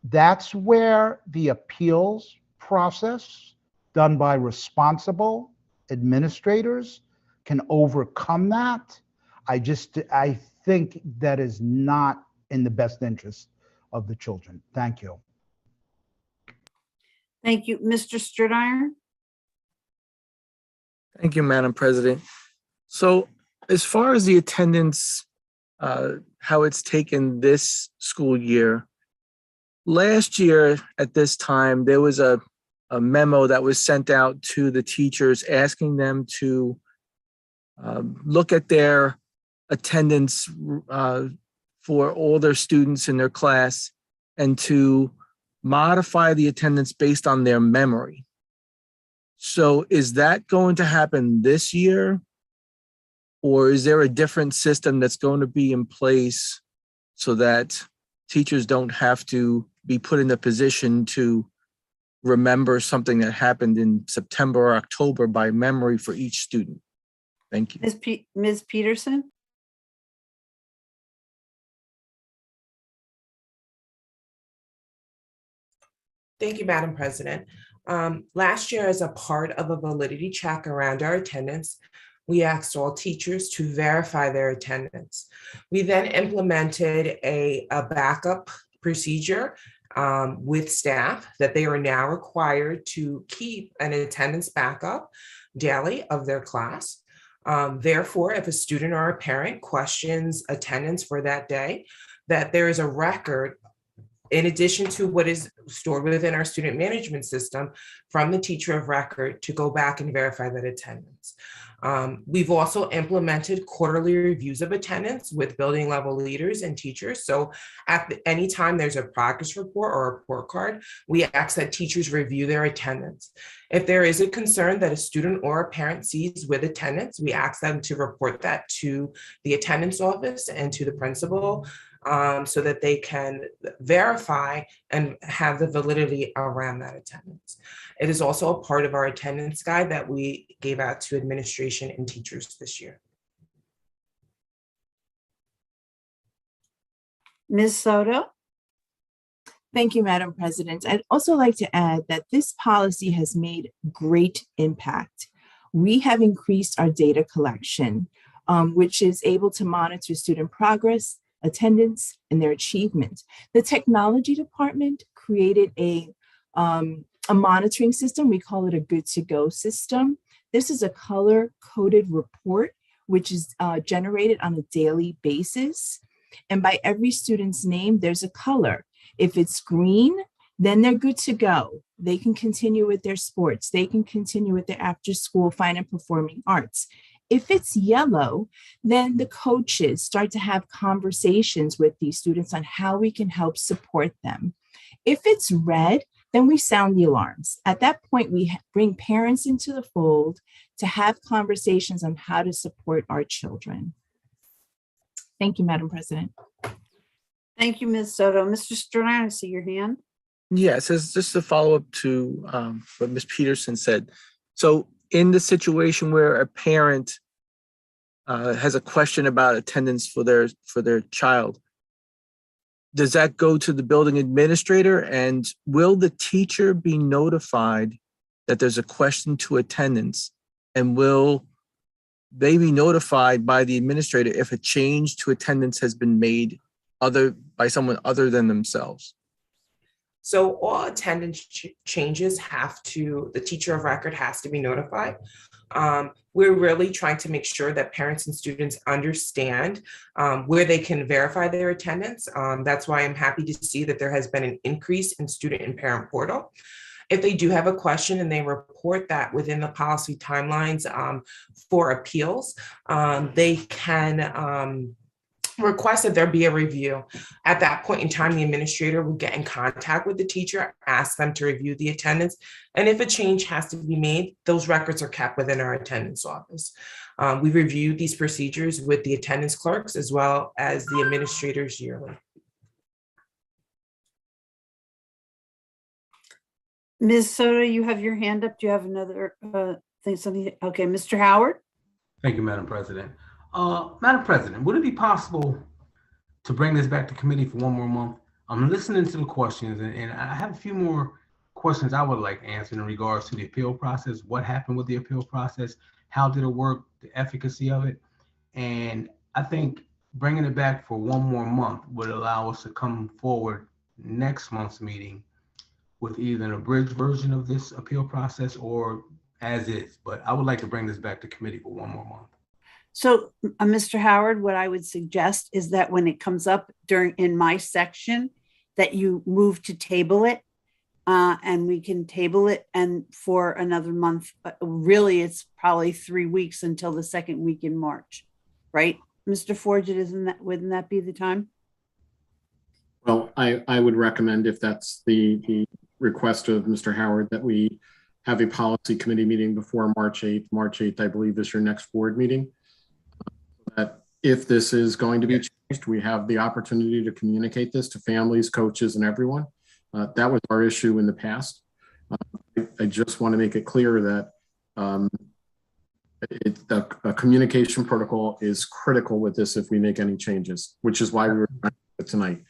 Speaker 10: That's where the appeals process done by responsible administrators can overcome that. I think that is not in the best interest of the children. Thank you.
Speaker 2: Thank you. Mr. Sturdine?
Speaker 11: Thank you, Madam President. So as far as the attendance, how it's taken this school year, last year at this time, there was a memo that was sent out to the teachers asking them to look at their attendance for all their students in their class and to modify the attendance based on their memory. So is that going to happen this year? Or is there a different system that's going to be in place so that teachers don't have to be put in a position to remember something that happened in September or October by memory for each student. Thank you.
Speaker 2: Ms. Peterson?
Speaker 5: Thank you, Madam President. Last year, as a part of a validity check around our attendance, we asked all teachers to verify their attendance. We then implemented a backup procedure with staff that they are now required to keep an attendance backup daily of their class. Therefore, if a student or a parent questions attendance for that day, that there is a record in addition to what is stored within our student management system from the teacher of record to go back and verify that attendance. We've also implemented quarterly reviews of attendance with building level leaders and teachers. So at any time there's a progress report or a report card, we ask that teachers review their attendance. If there is a concern that a student or a parent sees with attendance, we ask them to report that to the attendance office and to the principal, so that they can verify and have the validity around that attendance. It is also a part of our attendance guide that we gave out to administration and teachers this year.
Speaker 2: Ms. Soto?
Speaker 12: Thank you, Madam President. I'd also like to add that this policy has made great impact. We have increased our data collection, which is able to monitor student progress, attendance, and their achievement. The technology department created a monitoring system. We call it a good to go system. This is a color-coded report, which is generated on a daily basis. And by every student's name, there's a color. If it's green, then they're good to go. They can continue with their sports. They can continue with their after-school fine and performing arts. If it's yellow, then the coaches start to have conversations with these students on how we can help support them. If it's red, then we sound the alarms. At that point, we bring parents into the fold to have conversations on how to support our children. Thank you, Madam President.
Speaker 2: Thank you, Ms. Soto. Mr. Stern, I see your hand.
Speaker 11: Yes, as just a follow-up to what Ms. Peterson said. So in the situation where a parent has a question about attendance for their child, does that go to the building administrator? And will the teacher be notified that there's a question to attendance? And will they be notified by the administrator if a change to attendance has been made by someone other than themselves?
Speaker 5: So all attendance changes the teacher of record has to be notified. We're really trying to make sure that parents and students understand where they can verify their attendance. That's why I'm happy to see that there has been an increase in student and parent portal. If they do have a question and they report that within the policy timelines for appeals, they can request that there be a review. At that point in time, the administrator will get in contact with the teacher, ask them to review the attendance. And if a change has to be made, those records are kept within our attendance office. We review these procedures with the attendance clerks as well as the administrators yearly.
Speaker 2: Ms. Soto, you have your hand up. Do you have another thing? Something? Okay, Mr. Howard.
Speaker 8: Thank you, Madam President. Madam President, would it be possible to bring this back to committee for one more month? I'm listening to the questions, and I have a few more questions I would like answered in regards to the appeal process. What happened with the appeal process? How did it work? The efficacy of it? And I think bringing it back for one more month would allow us to come forward next month's meeting with either an abridged version of this appeal process or as is. But I would like to bring this back to committee for one more month.
Speaker 2: So, Mr. Howard, what I would suggest is that when it comes up in my section, that you move to table it, and we can table it and for another month. Really, it's probably 3 weeks until the second week in March, right, Mr. Forget? Wouldn't that be the time?
Speaker 6: Well, I would recommend, if that's the request of Mr. Howard, that we have a policy committee meeting before March 8th. March 8th, I believe, is your next board meeting. That if this is going to be changed, we have the opportunity to communicate this to families, coaches, and everyone. That was our issue in the past. I just want to make it clear that a communication protocol is critical with this if we make any changes, which is why we were trying to do it tonight.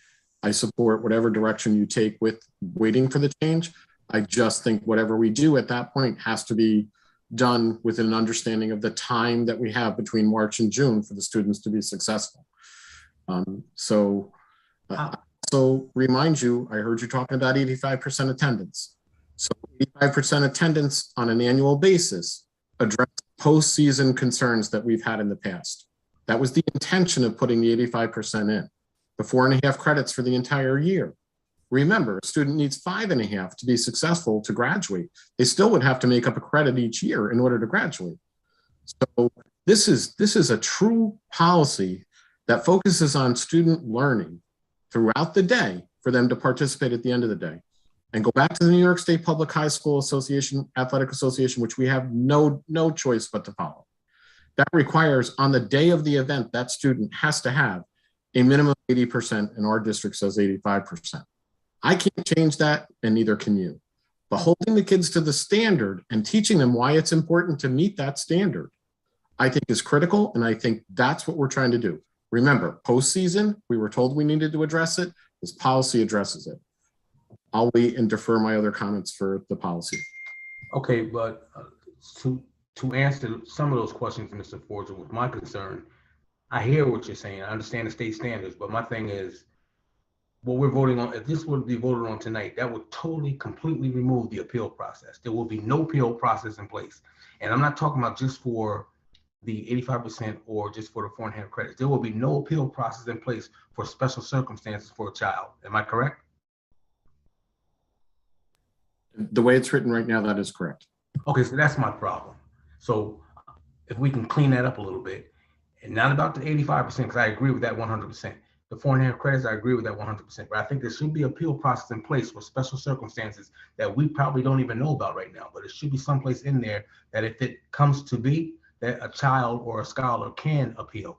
Speaker 6: I support whatever direction you take with waiting for the change. I just think whatever we do at that point has to be done with an understanding of the time that we have between March and June for the students to be successful. So remind you, I heard you talking about 85% attendance. So 85% attendance on an annual basis address postseason concerns that we've had in the past. That was the intention of putting the 85% in. The 4.5 credits for the entire year. Remember, a student needs 5.5 to be successful to graduate. They still would have to make up a credit each year in order to graduate. So this is a true policy that focuses on student learning throughout the day for them to participate at the end of the day. And go back to the New York State Public High School Association, Athletic Association, which we have no choice but to follow. That requires on the day of the event, that student has to have a minimum of 80%, and our district says 85%. I can't change that, and neither can you. But holding the kids to the standard and teaching them why it's important to meet that standard, I think is critical, and I think that's what we're trying to do. Remember, postseason, we were told we needed to address it. This policy addresses it. I'll wait and defer my other comments for the policy.
Speaker 8: Okay, but to answer some of those questions, Mr. Forger, with my concern, I hear what you're saying. I understand the state standards, but my thing is, what we're voting on, if this would be voted on tonight, that would totally, completely remove the appeal process. There will be no appeal process in place. And I'm not talking about just for the 85% or just for the 4.5 credits. There will be no appeal process in place for special circumstances for a child. Am I correct?
Speaker 6: The way it's written right now, that is correct.
Speaker 8: Okay, so that's my problem. So if we can clean that up a little bit, and not about the 85%, because I agree with that 100%. The 4.5 credits, I agree with that 100%. But I think there should be appeal process in place for special circumstances that we probably don't even know about right now. But it should be someplace in there that if it comes to be, that a child or a scholar can appeal.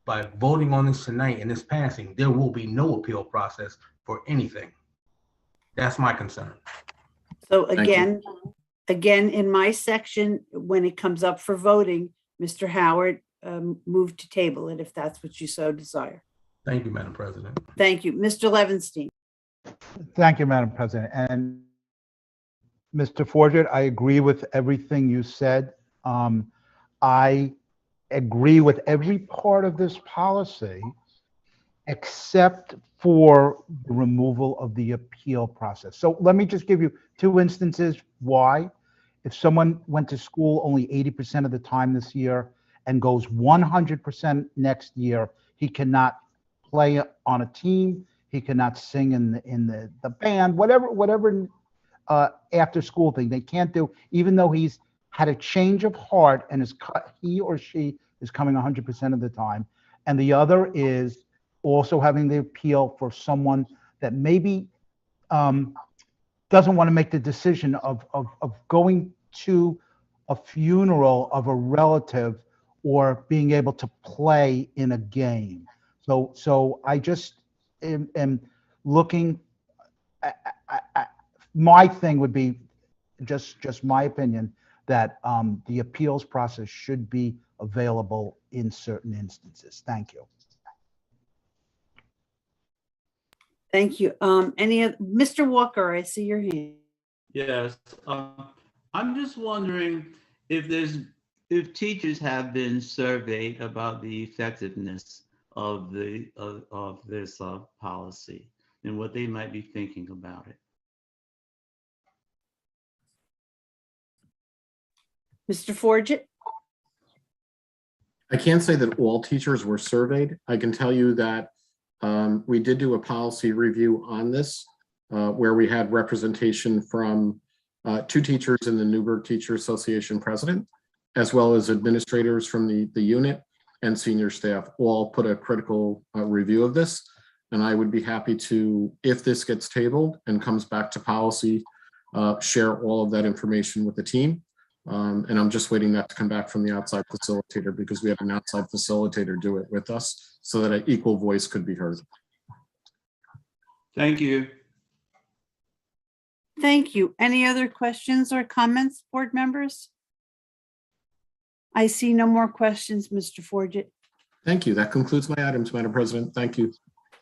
Speaker 8: By voting on this tonight and this passing, there will be no appeal process for anything. That's my concern.
Speaker 2: So again, in my section, when it comes up for voting, Mr. Howard, move to table it if that's what you so desire.
Speaker 8: Thank you, Madam President.
Speaker 2: Thank you. Mr. Levinstein.
Speaker 10: Thank you, Madam President. And Mr. Forget, I agree with everything you said. I agree with every part of this policy except for the removal of the appeal process. So let me just give you 2 instances why. If someone went to school only 80% of the time this year and goes 100% next year, he cannot play on a team, he cannot sing in the band, whatever after school thing they can't do, even though he's had a change of heart and he or she is coming 100% of the time. And the other is also having the appeal for someone that maybe doesn't want to make the decision of going to a funeral of a relative or being able to play in a game. So I just am looking, my thing would be just my opinion that the appeals process should be available in certain instances. Thank you.
Speaker 2: Thank you. Mr. Walker, I see your hand.
Speaker 13: Yes, I'm just wondering if teachers have been surveyed about the effectiveness of this policy and what they might be thinking about it.
Speaker 2: Mr. Forget.
Speaker 6: I can't say that all teachers were surveyed. I can tell you that we did do a policy review on this where we had representation from 2 teachers and the Newburgh Teacher Association president, as well as administrators from the unit and senior staff, all put a critical review of this. And I would be happy to, if this gets tabled and comes back to policy, share all of that information with the team. And I'm just waiting that to come back from the outside facilitator because we have an outside facilitator do it with us so that an equal voice could be heard.
Speaker 13: Thank you.
Speaker 2: Thank you. Any other questions or comments, board members? I see no more questions, Mr. Forget.
Speaker 6: Thank you. That concludes my items, Madam President. Thank you.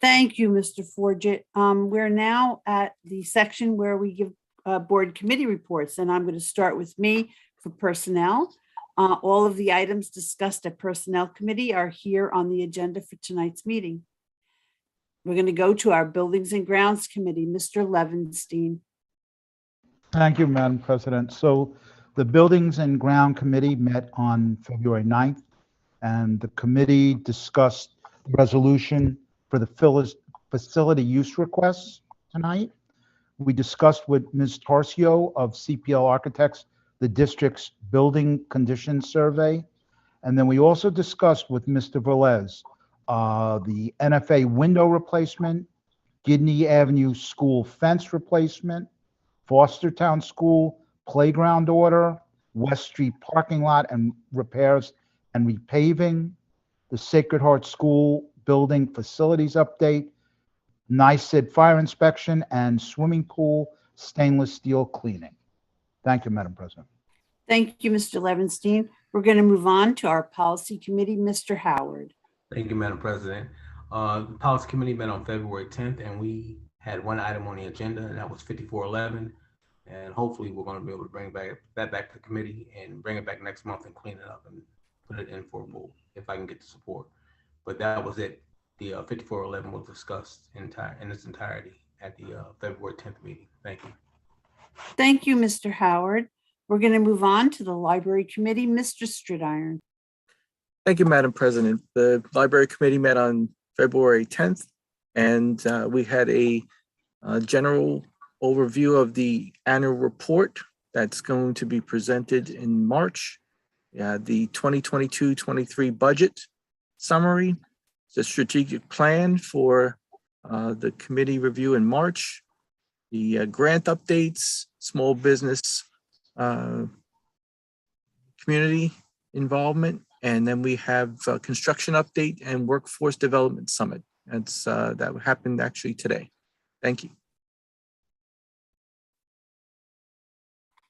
Speaker 2: Thank you, Mr. Forget. We're now at the section where we give board committee reports, and I'm going to start with me for personnel. All of the items discussed at Personnel Committee are here on the agenda for tonight's meeting. We're going to go to our Buildings and Grounds Committee, Mr. Levenstein.
Speaker 10: Thank you, Madam President. So the Buildings and Ground Committee met on February 9th, and the committee discussed the resolution for the facility use requests tonight. We discussed with Ms. Tarcio of CPL Architects the district's building condition survey. And then we also discussed with Mr. Velez the NFA window replacement, Gidney Avenue school fence replacement, Fostertown School playground order, West Street parking lot and repairs and repaving, the Sacred Heart School building facilities update, NICID fire inspection, and swimming pool stainless steel cleaning. Thank you, Madam President.
Speaker 2: Thank you, Mr. Levenstein. We're going to move on to our Policy Committee, Mr. Howard.
Speaker 8: Thank you, Madam President. The Policy Committee met on February 10th, and we had one item on the agenda, and that was 5411. And hopefully we're going to be able to bring that back to the committee and bring it back next month and clean it up and put it in for a vote if I can get the support. But that was it. The 5411 was discussed in its entirety at the February 10th meeting. Thank you.
Speaker 2: Thank you, Mr. Howard. We're going to move on to the Library Committee, Mr. Stridiron.
Speaker 11: Thank you, Madam President. The Library Committee met on February 10th, and we had a general overview of the annual report that's going to be presented in March. The 2022-23 budget summary, the strategic plan for the committee review in March, the grant updates, small business community involvement, and then we have a construction update and workforce development summit. That happened actually today. Thank you.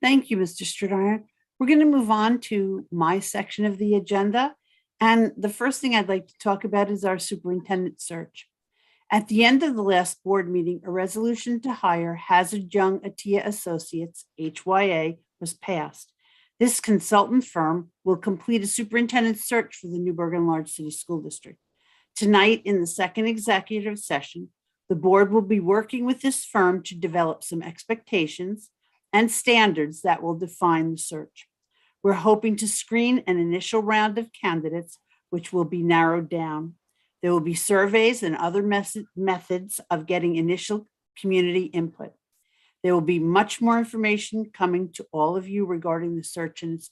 Speaker 2: Thank you, Mr. Stridiron. We're going to move on to my section of the agenda. And the first thing I'd like to talk about is our superintendent search. At the end of the last board meeting, a resolution to hire Hazard Young Atia Associates, HYA, was passed. This consultant firm will complete a superintendent search for the Newburgh and Large City School District. Tonight, in the second executive session, the board will be working with this firm to develop some expectations and standards that will define the search. We're hoping to screen an initial round of candidates, which will be narrowed down. There will be surveys and other methods of getting initial community input. There will be much more information coming to all of you regarding the search and its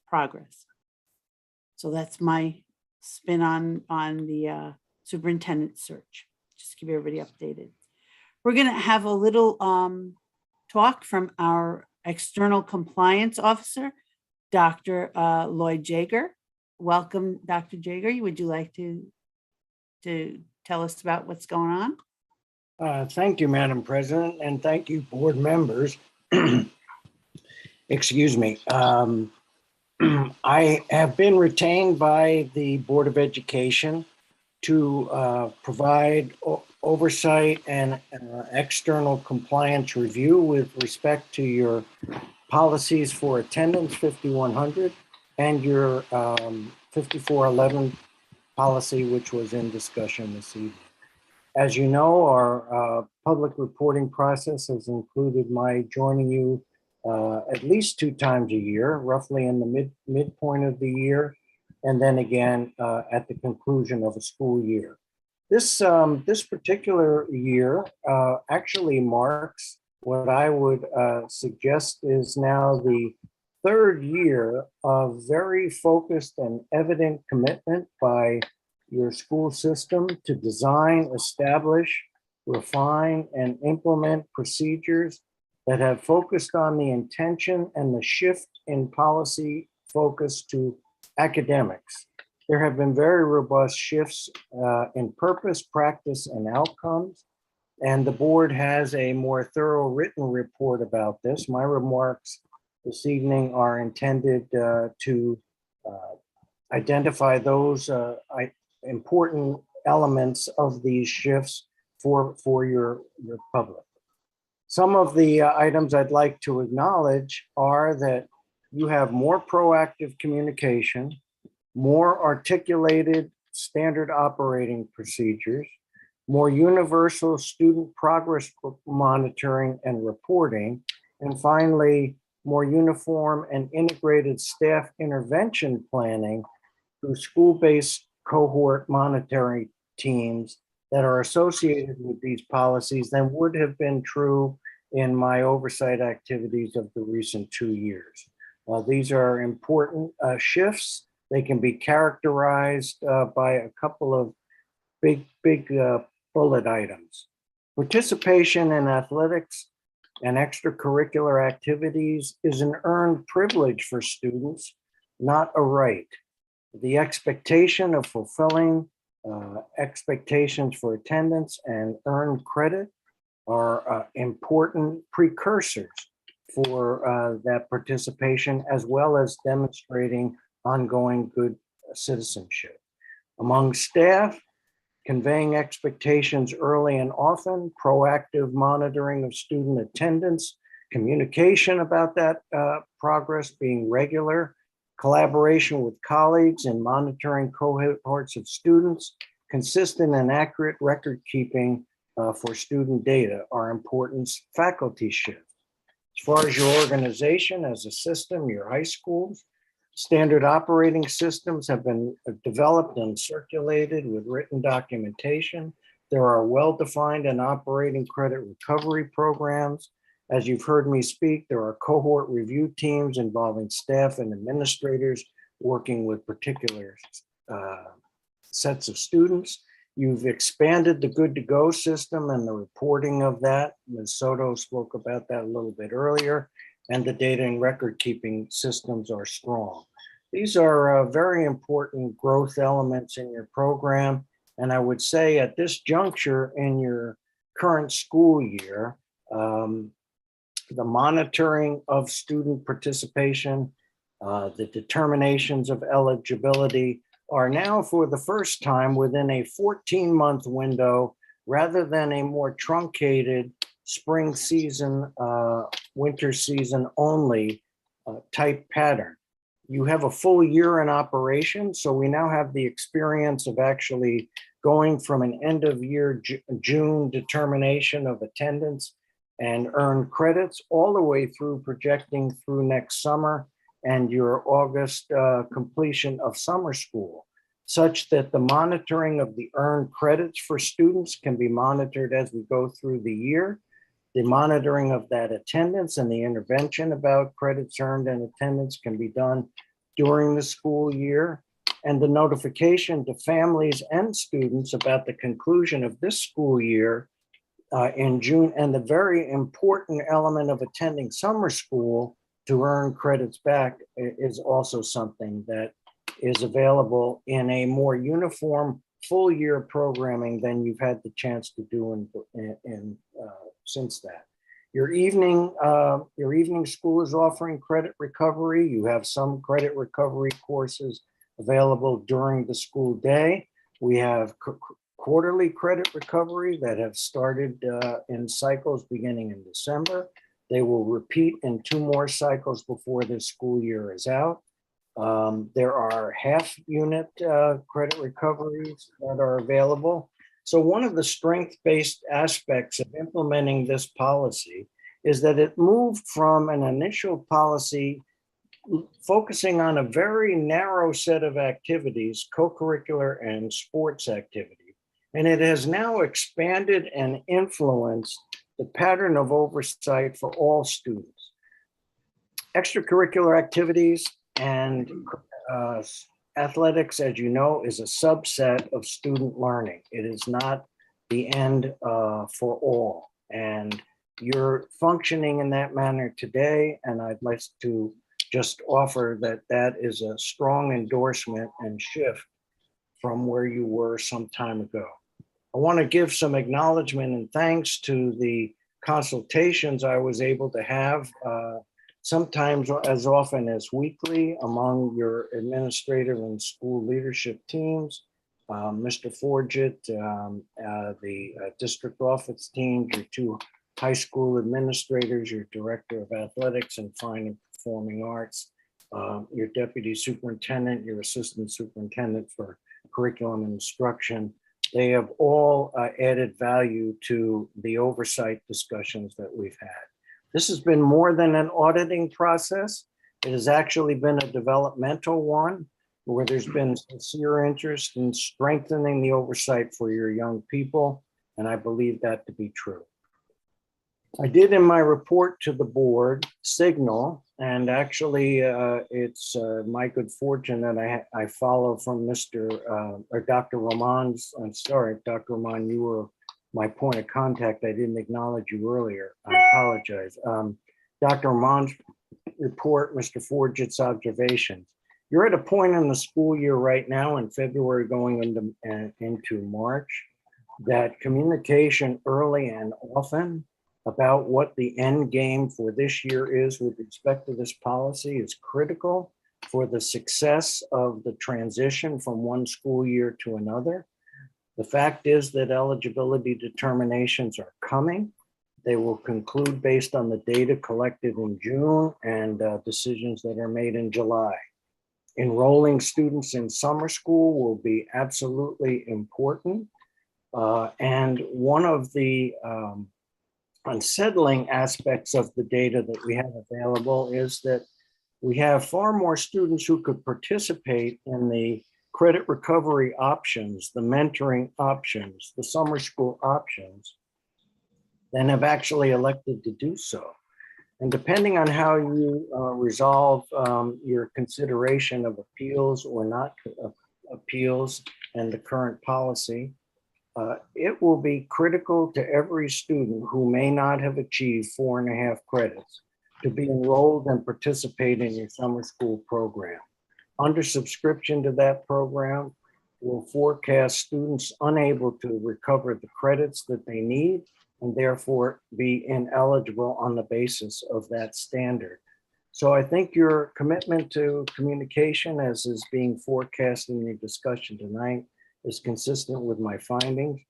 Speaker 2: progress. So that's my spin on the superintendent search. Just to keep everybody updated. We're going to have a little talk from our external compliance officer, Dr. Lloyd Jager. Welcome, Dr. Jager. Would you like to tell us about what's going on?
Speaker 14: Thank you, Madam President, and thank you, board members. Excuse me. I have been retained by the Board of Education to provide oversight and external compliance review with respect to your policies for attendance 5100 and your 5411 policy, which was in discussion this evening. As you know, our public reporting process has included my joining you at least 2 times a year, roughly in the midpoint of the year, and then again at the conclusion of a school year. This particular year actually marks what I would suggest is now the 3rd year of very focused and evident commitment by your school system to design, establish, refine, and implement procedures that have focused on the intention and the shift in policy focus to academics. There have been very robust shifts in purpose, practice, and outcomes. And the board has a more thorough written report about this. My remarks this evening are intended to identify those important elements of these shifts for your public. Some of the items I'd like to acknowledge are that you have more proactive communication, more articulated standard operating procedures, more universal student progress monitoring and reporting, and finally, more uniform and integrated staff intervention planning through school-based cohort monitoring teams that are associated with these policies than would have been true in my oversight activities of the recent 2 years. These are important shifts. They can be characterized by a couple of big bullet items. Participation in athletics and extracurricular activities is an earned privilege for students, not a right. The expectation of fulfilling expectations for attendance and earned credit are important precursors for that participation, as well as demonstrating ongoing good citizenship. Among staff, conveying expectations early and often, proactive monitoring of student attendance, communication about that progress being regular, collaboration with colleagues in monitoring cohorts of students, consistent and accurate record keeping for student data are important faculty shifts. As far as your organization as a system, your high schools, standard operating systems have been developed and circulated with written documentation. There are well-defined and operating credit recovery programs. As you've heard me speak, there are cohort review teams involving staff and administrators working with particular sets of students. You've expanded the Good to Go system and the reporting of that. Ms. Soto spoke about that a little bit earlier, and the data and record keeping systems are strong. These are very important growth elements in your program. And I would say at this juncture in your current school year, the monitoring of student participation, the determinations of eligibility are now for the first time within a 14-month window rather than a more truncated spring season, winter season only type pattern. You have a full year in operation, so we now have the experience of actually going from an end of year June determination of attendance and earned credits all the way through projecting through next summer and your August completion of summer school, such that the monitoring of the earned credits for students can be monitored as we go through the year. The monitoring of that attendance and the intervention about credits earned and attendance can be done during the school year. And the notification to families and students about the conclusion of this school year in June, and the very important element of attending summer school to earn credits back is also something that is available in a more uniform full year programming than you've had the chance to do since that. Your evening school is offering credit recovery. You have some credit recovery courses available during the school day. We have quarterly credit recovery that have started in cycles beginning in December. They will repeat in 2 more cycles before this school year is out. There are half unit credit recoveries that are available. So one of the strength-based aspects of implementing this policy is that it moved from an initial policy focusing on a very narrow set of activities, co-curricular and sports activity. And it has now expanded and influenced the pattern of oversight for all students. Extracurricular activities and athletics, as you know, is a subset of student learning. It is not the end for all. And you're functioning in that manner today. And I'd like to just offer that that is a strong endorsement and shift from where you were some time ago. I want to give some acknowledgement and thanks to the consultations I was able to have, sometimes as often as weekly, among your administrative and school leadership teams. Mr. Forget, the district office team, your two high school administrators, your director of athletics and fine and performing arts, your deputy superintendent, your assistant superintendent for curriculum and instruction. They have all added value to the oversight discussions that we've had. This has been more than an auditing process. It has actually been a developmental one where there's been sincere interest in strengthening the oversight for your young people, and I believe that to be true. I did in my report to the board signal, and actually it's my good fortune that I follow from Dr. Roman's, I'm sorry, Dr. Roman, you were my point of contact. I didn't acknowledge you earlier. I apologize. Dr. Roman's report, Mr. Forget's observations. You're at a point in the school year right now in February going into March that communication early and often about what the end game for this year is with respect to this policy is critical for the success of the transition from one school year to another. The fact is that eligibility determinations are coming. They will conclude based on the data collected in June and decisions that are made in July. Enrolling students in summer school will be absolutely important. And one of the unsettling aspects of the data that we have available is that we have far more students who could participate in the credit recovery options, the mentoring options, the summer school options, than have actually elected to do so. And depending on how you resolve your consideration of appeals or not appeals and the current policy, it will be critical to every student who may not have achieved 4.5 credits to be enrolled and participate in your summer school program. Under subscription to that program will forecast students unable to recover the credits that they need and therefore be ineligible on the basis of that standard. So I think your commitment to communication, as is being forecast in your discussion tonight, is consistent with my findings.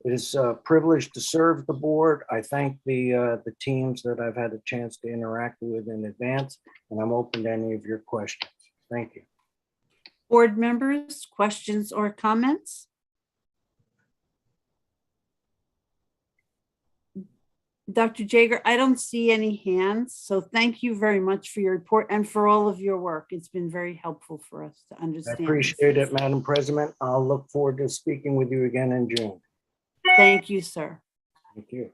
Speaker 14: It is a privilege to serve the board. I thank the teams that I've had a chance to interact with in advance, and I'm open to any of your questions. Thank you.
Speaker 2: Board members, questions or comments? Dr. Jager, I don't see any hands, so thank you very much for your report and for all of your work. It's been very helpful for us to
Speaker 14: I
Speaker 2: understand.
Speaker 14: appreciate it, Madam President. I'll look forward to speaking with you again in June.
Speaker 2: Thank you, sir.
Speaker 14: Thank you.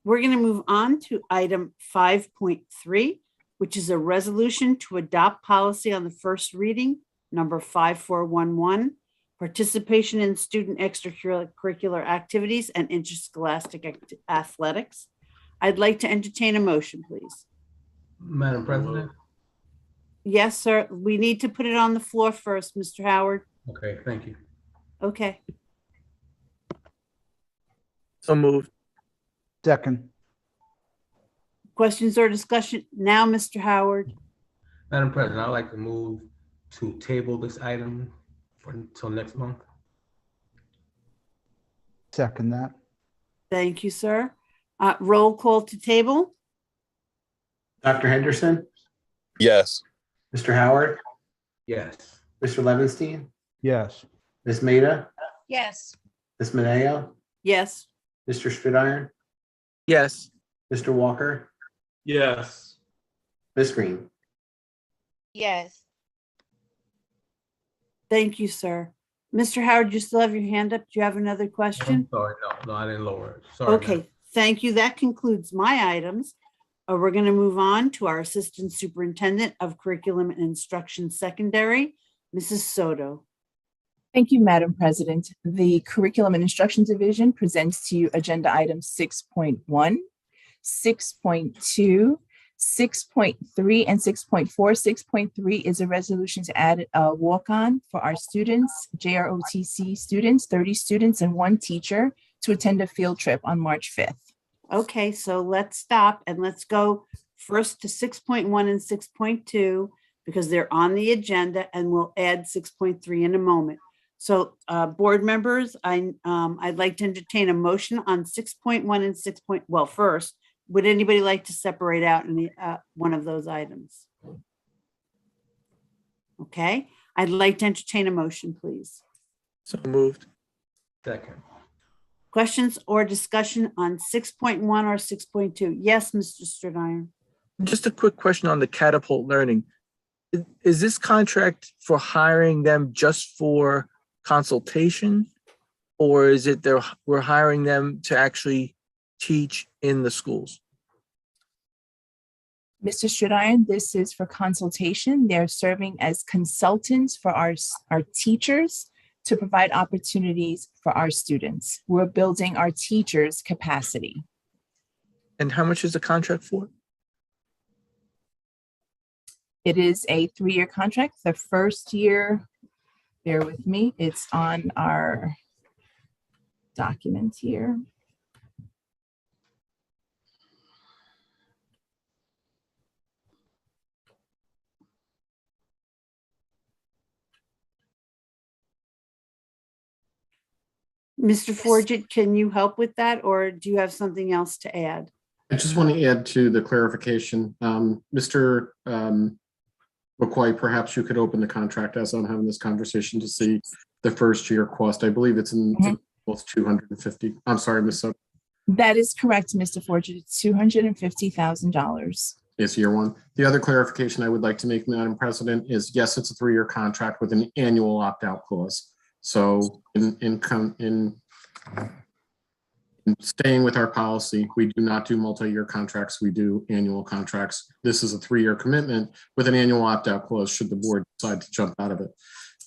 Speaker 2: We're going to move on to item 5.3, which is a resolution to adopt policy on the first reading, number 5411, participation in student extracurricular activities and interscholastic athletics. I'd like to entertain a motion, please.
Speaker 8: Madam President?
Speaker 2: Yes, sir. We need to put it on the floor first, Mr. Howard.
Speaker 8: Okay, thank you.
Speaker 2: Okay.
Speaker 11: So moved.
Speaker 10: Second.
Speaker 2: Questions or discussion? Now, Mr. Howard.
Speaker 8: Madam President, I'd like to move to table this item until next month.
Speaker 10: Second that.
Speaker 2: Thank you, sir. Roll call to table.
Speaker 1: Dr. Henderson,
Speaker 3: Yes.
Speaker 1: Mr. Howard,
Speaker 8: Yes.
Speaker 1: Mr. Levinstein,
Speaker 10: Yes.
Speaker 1: Ms. Maida,
Speaker 4: Yes.
Speaker 1: Ms. Mineo,
Speaker 2: Yes.
Speaker 1: Mr. Stridiron,
Speaker 11: Yes.
Speaker 1: Mr. Walker,
Speaker 13: Yes.
Speaker 1: Ms. Green.
Speaker 4: Yes.
Speaker 2: Thank you, sir. Mr. Howard, you still have your hand up. Do you have another question?
Speaker 8: Sorry, no, I didn't lower it. Sorry.
Speaker 2: Okay, thank you. That concludes my items. We're going to move on to our Assistant Superintendent of Curriculum and Instruction Secondary, Mrs. Soto.
Speaker 12: Thank you, Madam President. The Curriculum and Instruction Division presents to you agenda items 6.1, 6.2, 6.3 and 6.4. 6.3 is a resolution to add a walk-on for our students, JROTC students, 30 students and 1 teacher to attend a field trip on March 5th.
Speaker 2: Okay, so let's stop and let's go first to 6.1 and 6.2 because they're on the agenda, and we'll add 6.3 in a moment. So board members, I'd like to entertain a motion on 6.1 and 6. Well, first, would anybody like to separate out any one of those items? Okay, I'd like to entertain a motion, please.
Speaker 11: So moved.
Speaker 8: Second.
Speaker 2: Questions or discussion on 6.1 or 6.2? Yes, Mr. Stradine.
Speaker 11: Just a quick question on the Catapult Learning. Is this contract for hiring them just for consultation? Or is it we're hiring them to actually teach in the schools?
Speaker 12: Mr. Stradine, this is for consultation. They're serving as consultants for our teachers to provide opportunities for our students. We're building our teachers' capacity.
Speaker 11: And how much is the contract for?
Speaker 12: It is a 3-year contract. The first year, bear with me, it's on our document here.
Speaker 2: Mr. Forget, can you help with that, or do you have something else to add?
Speaker 6: I just want to add to the clarification. Mr. McCoy, perhaps you could open the contract as I'm having this conversation to see the first year cost. I believe it's in both 250. I'm sorry, Ms. Soto.
Speaker 12: That is correct, Mr. Forget. It's $250,000.
Speaker 6: Is year one. The other clarification I would like to make, Madam President, is yes, it's a 3-year contract with an annual opt-out clause. So in staying with our policy, we do not do multi-year contracts. We do annual contracts. This is a 3-year commitment with an annual opt-out clause should the board decide to jump out of it.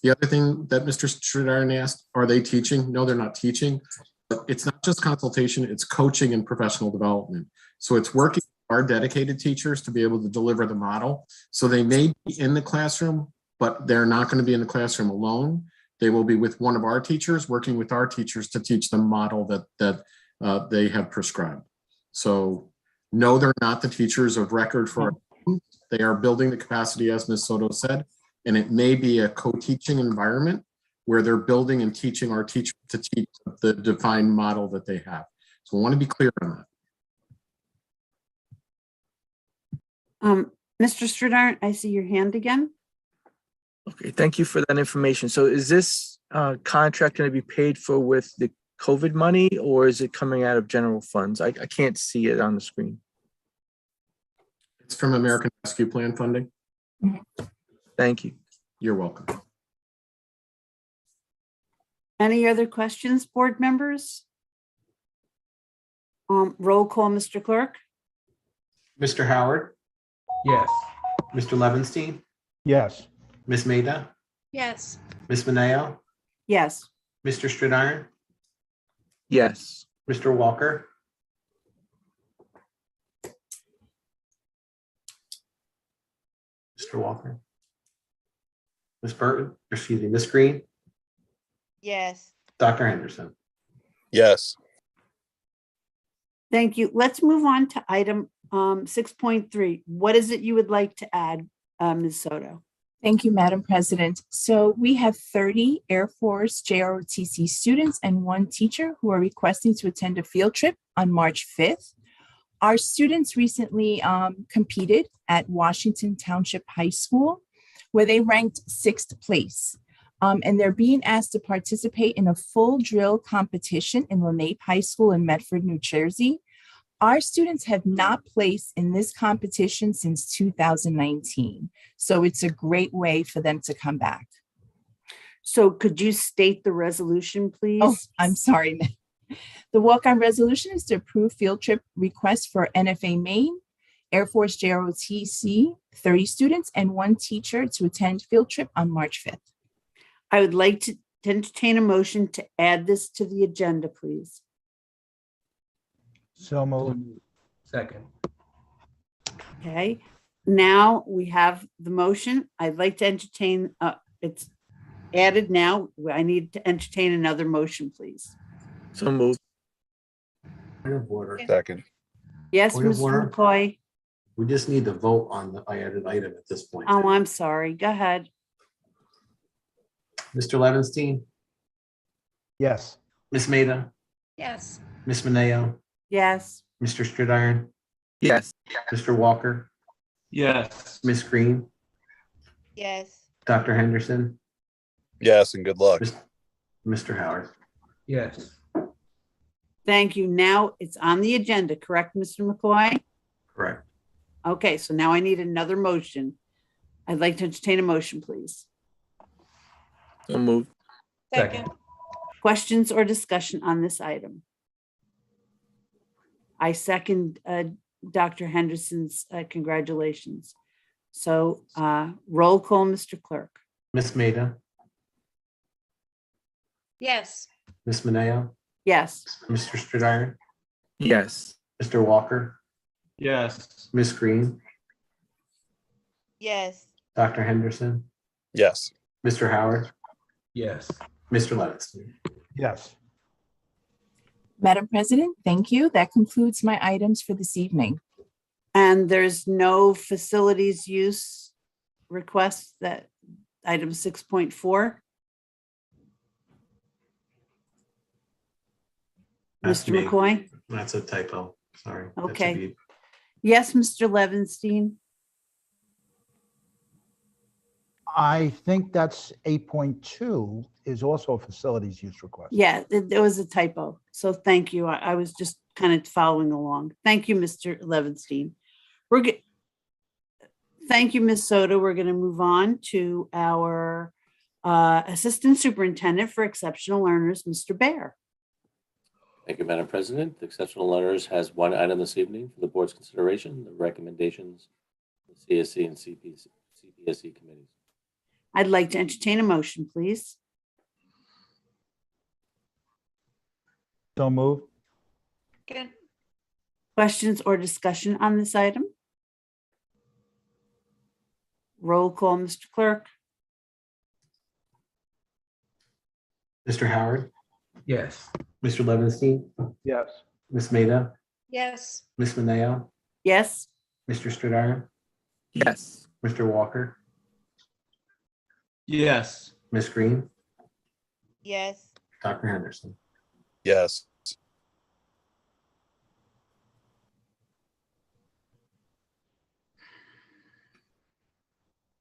Speaker 6: The other thing that Mr. Stradine asked, are they teaching? No, they're not teaching. But it's not just consultation, it's coaching and professional development. So it's working with our dedicated teachers to be able to deliver the model. So they may be in the classroom, but they're not going to be in the classroom alone. They will be with one of our teachers, working with our teachers to teach the model that they have prescribed. So no, they're not the teachers of record for our students. They are building the capacity, as Ms. Soto said, and it may be a co-teaching environment where they're building and teaching our teachers to teach the defined model that they have. So I want to be clear on that.
Speaker 2: Mr. Stradine, I see your hand again.
Speaker 11: Okay, thank you for that information. So is this contract going to be paid for with the COVID money, or is it coming out of general funds? I can't see it on the screen.
Speaker 6: It's from American Rescue Plan funding.
Speaker 11: Thank you.
Speaker 6: You're welcome.
Speaker 2: Any other questions, board members? Roll call, Mr. Clerk.
Speaker 1: Mr. Howard,
Speaker 8: Yes.
Speaker 1: Mr. Levinstein,
Speaker 10: Yes.
Speaker 1: Ms. Maida,
Speaker 4: Yes.
Speaker 1: Ms. Mineo,
Speaker 2: Yes.
Speaker 1: Mr. Stradine,
Speaker 11: Yes.
Speaker 1: Mr. Walker, Mr. Walker, Ms. Burton, excuse me, Ms. Green,
Speaker 4: Yes.
Speaker 1: Dr. Henderson.
Speaker 3: Yes.
Speaker 2: Thank you. Let's move on to item 6.3. What is it you would like to add, Ms. Soto?
Speaker 12: Thank you, Madam President. So we have 30 Air Force JROTC students and 1 teacher who are requesting to attend a field trip on March 5th. Our students recently competed at Washington Township High School, where they ranked 6th place. And they're being asked to participate in a full drill competition in Lenape High School in Medford, New Jersey. Our students have not placed in this competition since 2019. So it's a great way for them to come back.
Speaker 2: So could you state the resolution, please?
Speaker 12: Oh, I'm sorry. The walk-on resolution is to approve field trip request for NFA Maine, Air Force JROTC, 30 students and 1 teacher to attend field trip on March 5th.
Speaker 2: I would like to entertain a motion to add this to the agenda, please.
Speaker 10: So moved.
Speaker 8: Second.
Speaker 2: Okay, now we have the motion. I'd like to entertain, it's added now. I need to entertain another motion, please.
Speaker 11: So moved.
Speaker 1: Point of order.
Speaker 3: Second.
Speaker 2: Yes,
Speaker 1: Point of
Speaker 2: Mr.
Speaker 1: order.
Speaker 2: McCoy.
Speaker 1: We just need to vote on the added item at this point.
Speaker 2: Oh, I'm sorry. Go ahead.
Speaker 1: Mr. Levinstein,
Speaker 10: Yes.
Speaker 1: Ms. Maida,
Speaker 4: Yes.
Speaker 1: Ms. Mineo,
Speaker 2: Yes.
Speaker 1: Mr. Stridiron,
Speaker 11: Yes.
Speaker 1: Mr. Walker,
Speaker 13: Yes.
Speaker 1: Ms. Green,
Speaker 4: Yes.
Speaker 1: Dr. Henderson,
Speaker 3: Yes, and good luck.
Speaker 1: Mr. Howard.
Speaker 8: Yes.
Speaker 2: Thank you. Now it's on the agenda, correct, Mr. McCoy?
Speaker 1: Correct.
Speaker 2: Okay, so now I need another motion. I'd like to entertain a motion, please.
Speaker 11: So moved.
Speaker 4: Second.
Speaker 2: Questions or discussion on this item? I second Dr. Henderson's congratulations. So roll call, Mr. Clerk.
Speaker 1: Ms. Maida,
Speaker 4: Yes.
Speaker 1: Ms. Mineo,
Speaker 2: Yes.
Speaker 1: Mr. Stridiron,
Speaker 11: Yes.
Speaker 1: Mr. Walker,
Speaker 13: Yes.
Speaker 1: Ms. Green,
Speaker 4: Yes.
Speaker 1: Dr. Henderson,
Speaker 3: Yes.
Speaker 1: Mr. Howard,
Speaker 8: Yes.
Speaker 1: Mr. Levinstein.
Speaker 10: Yes.
Speaker 12: Madam President, thank you. That concludes my items for this evening.
Speaker 2: And there's no facilities use request, that item 6.4.
Speaker 1: That's
Speaker 2: Mr.
Speaker 1: me.
Speaker 2: McCoy?
Speaker 1: That's a typo. Sorry. That should
Speaker 2: Okay.
Speaker 1: be-
Speaker 2: Yes, Mr. Levinstein?
Speaker 10: I think that's 8.2 is also a facilities use request.
Speaker 2: Yeah, there was a typo. So thank you. I was just kind of following along. Thank you, Mr. Levinstein. Thank you, Ms. Soto. We're going to move on to our Assistant Superintendent for Exceptional Learners, Mr. Bear.
Speaker 7: Thank you, Madam President. The Exceptional Learners has one item this evening for the board's consideration, the recommendations of the CSC and CPSC committees.
Speaker 2: I'd like to entertain a motion, please.
Speaker 10: So move.
Speaker 4: Good.
Speaker 2: Questions or discussion on this item? Roll call, Mr. Clerk.
Speaker 1: Mr. Howard,
Speaker 8: Yes.
Speaker 1: Mr. Levinstein,
Speaker 10: Yes.
Speaker 1: Ms. Maida,
Speaker 4: Yes.
Speaker 1: Ms. Mineo,
Speaker 2: Yes.
Speaker 1: Mr. Stridiron,
Speaker 11: Yes.
Speaker 1: Mr. Walker,
Speaker 13: Yes.
Speaker 1: Ms. Green,
Speaker 4: Yes.
Speaker 1: Dr. Henderson.
Speaker 3: Yes.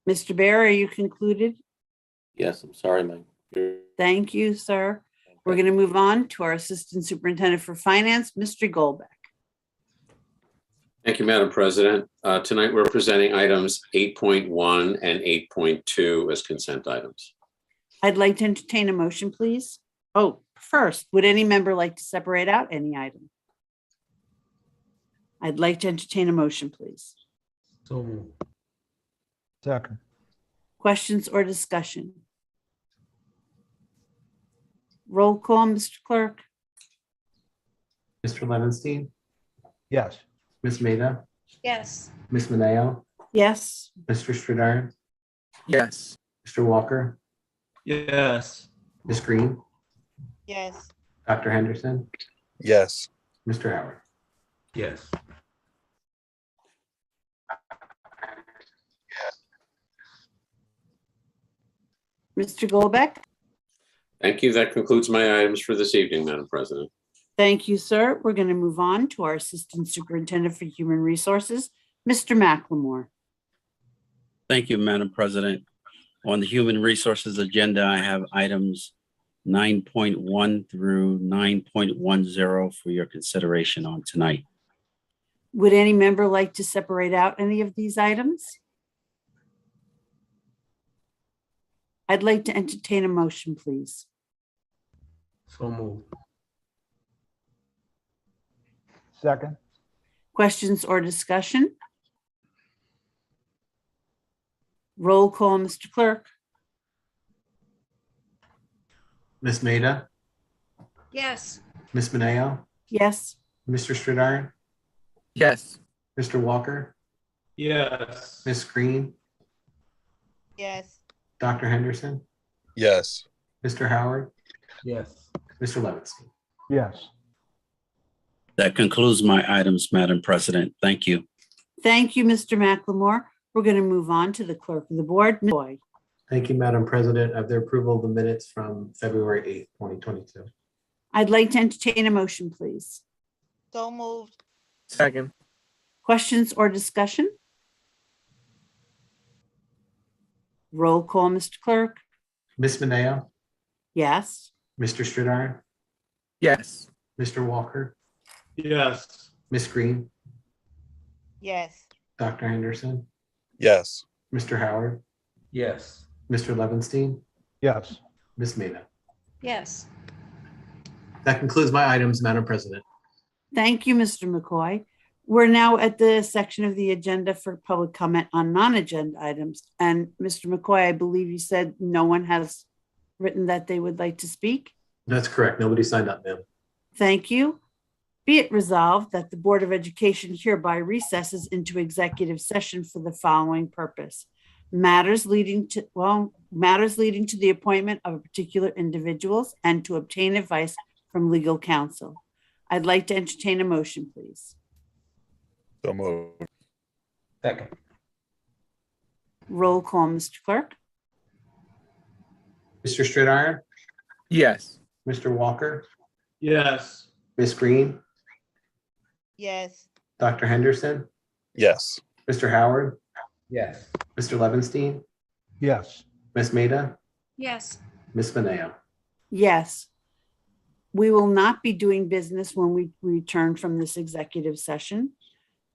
Speaker 2: Mr. Bear, are you concluded?
Speaker 7: Yes, I'm sorry, Mike.
Speaker 2: Thank you, sir. We're going to move on to our Assistant Superintendent for Finance, Mr. Goldbeck.
Speaker 15: Thank you, Madam President. Tonight, we're presenting items 8.1 and 8.2 as consent items.
Speaker 2: I'd like to entertain a motion, please. Oh, first, would any member like to separate out any item? I'd like to entertain a motion, please.
Speaker 8: So moved.
Speaker 10: Second.
Speaker 2: Questions or discussion? Roll call, Mr. Clerk.
Speaker 1: Mr. Levinstein,
Speaker 10: Yes.
Speaker 1: Ms. Maida,
Speaker 4: Yes.
Speaker 1: Ms. Mineo,
Speaker 2: Yes.
Speaker 1: Mr. Stridiron,
Speaker 11: Yes.
Speaker 1: Mr. Walker,
Speaker 13: Yes.
Speaker 1: Ms. Green,
Speaker 4: Yes.
Speaker 1: Dr. Henderson,
Speaker 3: Yes.
Speaker 1: Mr. Howard.
Speaker 8: Yes.
Speaker 2: Mr. Goldbeck?
Speaker 15: Thank you. That concludes my items for this evening, Madam President.
Speaker 2: Thank you, sir. We're going to move on to our Assistant Superintendent for Human Resources, Mr. McLemore.
Speaker 16: Thank you, Madam President. On the Human Resources agenda, I have items 9.1 through 9.10 for your consideration on tonight.
Speaker 2: Would any member like to separate out any of these items? I'd like to entertain a motion, please.
Speaker 8: So moved.
Speaker 10: Second.
Speaker 2: Questions or discussion? Roll call, Mr. Clerk.
Speaker 1: Ms. Maida,
Speaker 4: Yes.
Speaker 1: Ms. Mineo,
Speaker 2: Yes.
Speaker 1: Mr. Stridiron,
Speaker 11: Yes.
Speaker 1: Mr. Walker,
Speaker 13: Yes.
Speaker 1: Ms. Green,
Speaker 4: Yes.
Speaker 1: Dr. Henderson,
Speaker 3: Yes.
Speaker 1: Mr. Howard,
Speaker 8: Yes.
Speaker 1: Mr. Levinstein.
Speaker 10: Yes.
Speaker 16: That concludes my items, Madam President. Thank you.
Speaker 2: Thank you, Mr. McLemore. We're going to move on to the clerk of the board. Ms. Boyd.
Speaker 1: Thank you, Madam President. I have the approval of the minutes from February 8th, 2022.
Speaker 2: I'd like to entertain a motion, please.
Speaker 4: So moved.
Speaker 11: Second.
Speaker 2: Questions or discussion? Roll call, Mr. Clerk.
Speaker 1: Ms. Mineo,
Speaker 2: Yes.
Speaker 1: Mr. Stridiron,
Speaker 11: Yes.
Speaker 1: Mr. Walker,
Speaker 13: Yes.
Speaker 1: Ms. Green,
Speaker 4: Yes.
Speaker 1: Dr. Henderson,
Speaker 3: Yes.
Speaker 1: Mr. Howard,
Speaker 8: Yes.
Speaker 1: Mr. Levinstein,
Speaker 10: Yes.
Speaker 1: Ms. Maida.
Speaker 4: Yes.
Speaker 1: That concludes my items, Madam President.
Speaker 2: Thank you, Mr. McCoy. We're now at the section of the agenda for public comment on non-agenda items. And Mr. McCoy, I believe you said no one has written that they would like to speak.
Speaker 1: That's correct. Nobody signed up, ma'am.
Speaker 2: Thank you. Be it resolved that the Board of Education hereby recesses into executive session for the following purpose. Matters leading to the appointment of particular individuals and to obtain advice from legal counsel. I'd like to entertain a motion, please.
Speaker 3: So moved.
Speaker 8: Second.
Speaker 2: Roll call, Mr. Clerk.
Speaker 1: Mr. Stridiron,
Speaker 11: Yes.
Speaker 1: Mr. Walker,
Speaker 13: Yes.
Speaker 1: Ms. Green,
Speaker 4: Yes.
Speaker 1: Dr. Henderson,
Speaker 3: Yes.
Speaker 1: Mr. Howard,
Speaker 8: Yes.
Speaker 1: Mr. Levinstein,
Speaker 10: Yes.
Speaker 1: Ms. Maida,
Speaker 4: Yes.
Speaker 1: Ms. Mineo.
Speaker 2: Yes. We will not be doing business when we return from this executive session.